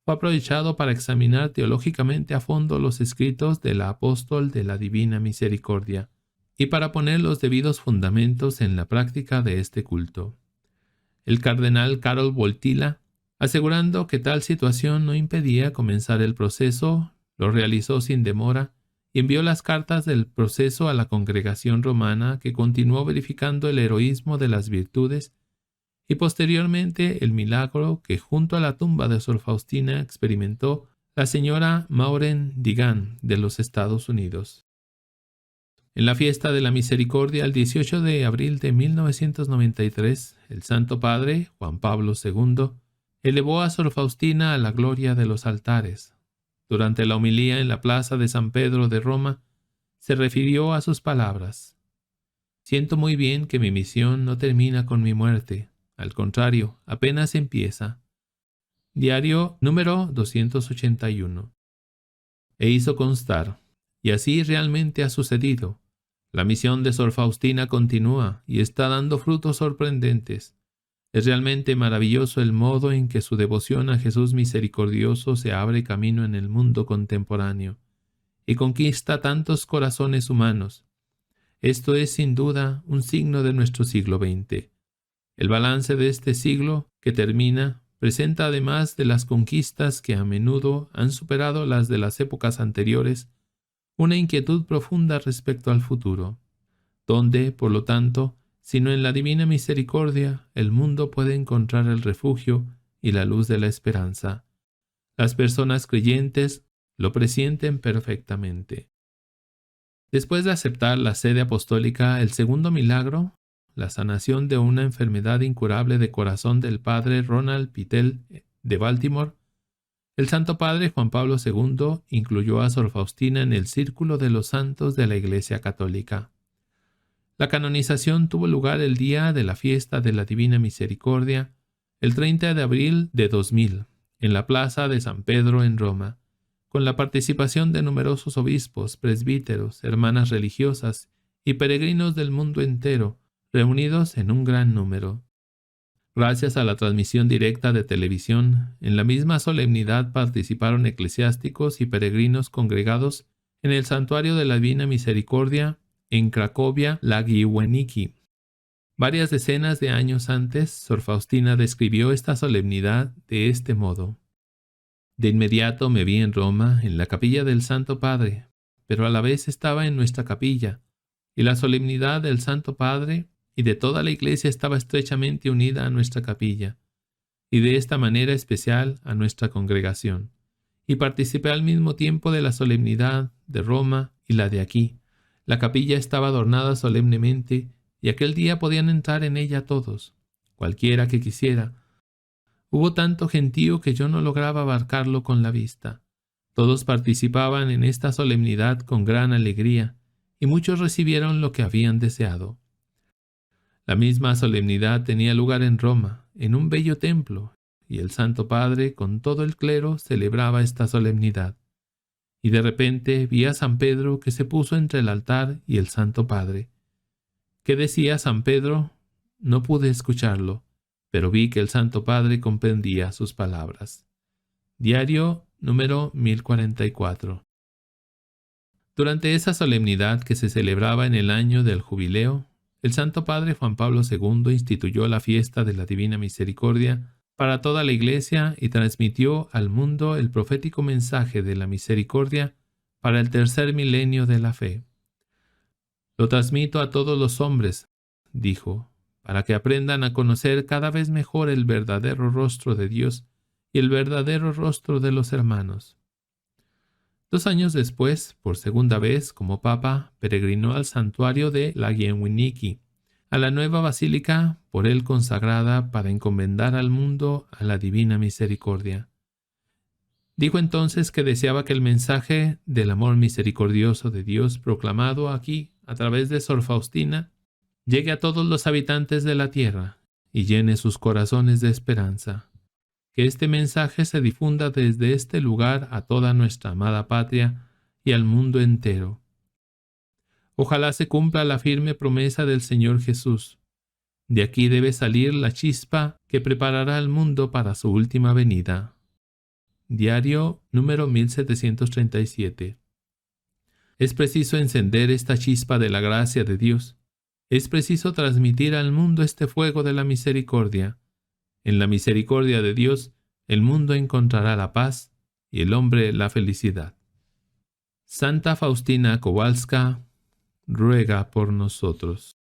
fue aprovechado para examinar teológicamente a fondo los escritos de la apóstol de la Divina Misericordia y para poner los debidos fundamentos en la práctica de este culto. El cardenal Karol Wojtyła, asegurando que tal situación no impedía comenzar el proceso, lo realizó sin demora y envió las cartas del proceso a la congregación romana, que continuó verificando el heroísmo de las virtudes y posteriormente el milagro que junto a la tumba de Sor Faustina experimentó la señora Maureen Digan de los Estados Unidos. En la fiesta de la Misericordia, el 18 de abril de 1993, el Santo Padre, Juan Pablo II, elevó a Sor Faustina a la gloria de los altares. Durante la homilía en la plaza de San Pedro de Roma, se refirió a sus palabras: «Siento muy bien que mi misión no termina con mi muerte, al contrario, apenas empieza». Diario número 281. E hizo constar: «Y así realmente ha sucedido. La misión de Sor Faustina continúa y está dando frutos sorprendentes. Es realmente maravilloso el modo en que su devoción a Jesús misericordioso se abre camino en el mundo contemporáneo y conquista tantos corazones humanos. Esto es sin duda un signo de nuestro siglo XX. El balance de este siglo, que termina, presenta además de las conquistas que a menudo han superado las de las épocas anteriores, una inquietud profunda respecto al futuro, donde, por lo tanto, sino en la Divina Misericordia, el mundo puede encontrar el refugio y la luz de la esperanza. Las personas creyentes lo presienten perfectamente». Después de aceptar la sede apostólica, el segundo milagro, la sanación de una enfermedad incurable de corazón del padre Ronald Pittel de Baltimore, el Santo Padre Juan Pablo II incluyó a Sor Faustina en el círculo de los santos de la Iglesia Católica. La canonización tuvo lugar el día de la fiesta de la Divina Misericordia, el 30 de abril de 2000, en la plaza de San Pedro en Roma, con la participación de numerosos obispos, presbíteros, hermanas religiosas y peregrinos del mundo entero, reunidos en un gran número. Gracias a la transmisión directa de televisión, en la misma solemnidad participaron eclesiásticos y peregrinos congregados en el Santuario de la Divina Misericordia en Cracovia, Lagiewnicki. Varias decenas de años antes, Sor Faustina describió esta solemnidad de este modo: «De inmediato me vi en Roma, en la capilla del Santo Padre, pero a la vez estaba en nuestra capilla, y la solemnidad del Santo Padre y de toda la Iglesia estaba estrechamente unida a nuestra capilla, y de esta manera especial a nuestra congregación, y participé al mismo tiempo de la solemnidad de Roma y la de aquí. La capilla estaba adornada solemnemente, y aquel día podían entrar en ella todos, cualquiera que quisiera. Hubo tanto gentío que yo no lograba abarcarlo con la vista. Todos participaban en esta solemnidad con gran alegría, y muchos recibieron lo que habían deseado». La misma solemnidad tenía lugar en Roma, en un bello templo, y el Santo Padre con todo el clero celebraba esta solemnidad. Y de repente vi a San Pedro que se puso entre el altar y el Santo Padre. ¿Qué decía San Pedro? No pude escucharlo, pero vi que el Santo Padre comprendía sus palabras. Diario número 1044. Durante esa solemnidad que se celebraba en el año del jubileo, el Santo Padre Juan Pablo II instituyó la fiesta de la Divina Misericordia para toda la Iglesia y transmitió al mundo el profético mensaje de la misericordia para el tercer milenio de la fe. Lo transmito a todos los hombres, dijo, para que aprendan a conocer cada vez mejor el verdadero rostro de Dios y el verdadero rostro de los hermanos. 2 años después, por segunda vez como papa, peregrinó al santuario de Lagienwiniki, a la nueva basílica por él consagrada para encomendar al mundo a la divina misericordia. Dijo entonces que deseaba que el mensaje del amor misericordioso de Dios proclamado aquí a través de Sor Faustina llegue a todos los habitantes de la tierra y llene sus corazones de esperanza. Que este mensaje se difunda desde este lugar a toda nuestra amada patria y al mundo entero. Ojalá se cumpla la firme promesa del Señor Jesús. De aquí debe salir la chispa que preparará al mundo para su última venida. Diario número 1737. Es preciso encender esta chispa de la gracia de Dios. Es preciso transmitir al mundo este fuego de la misericordia. En la misericordia de Dios, el mundo encontrará la paz y el hombre la felicidad. Santa Faustina Kowalska ruega por nosotros.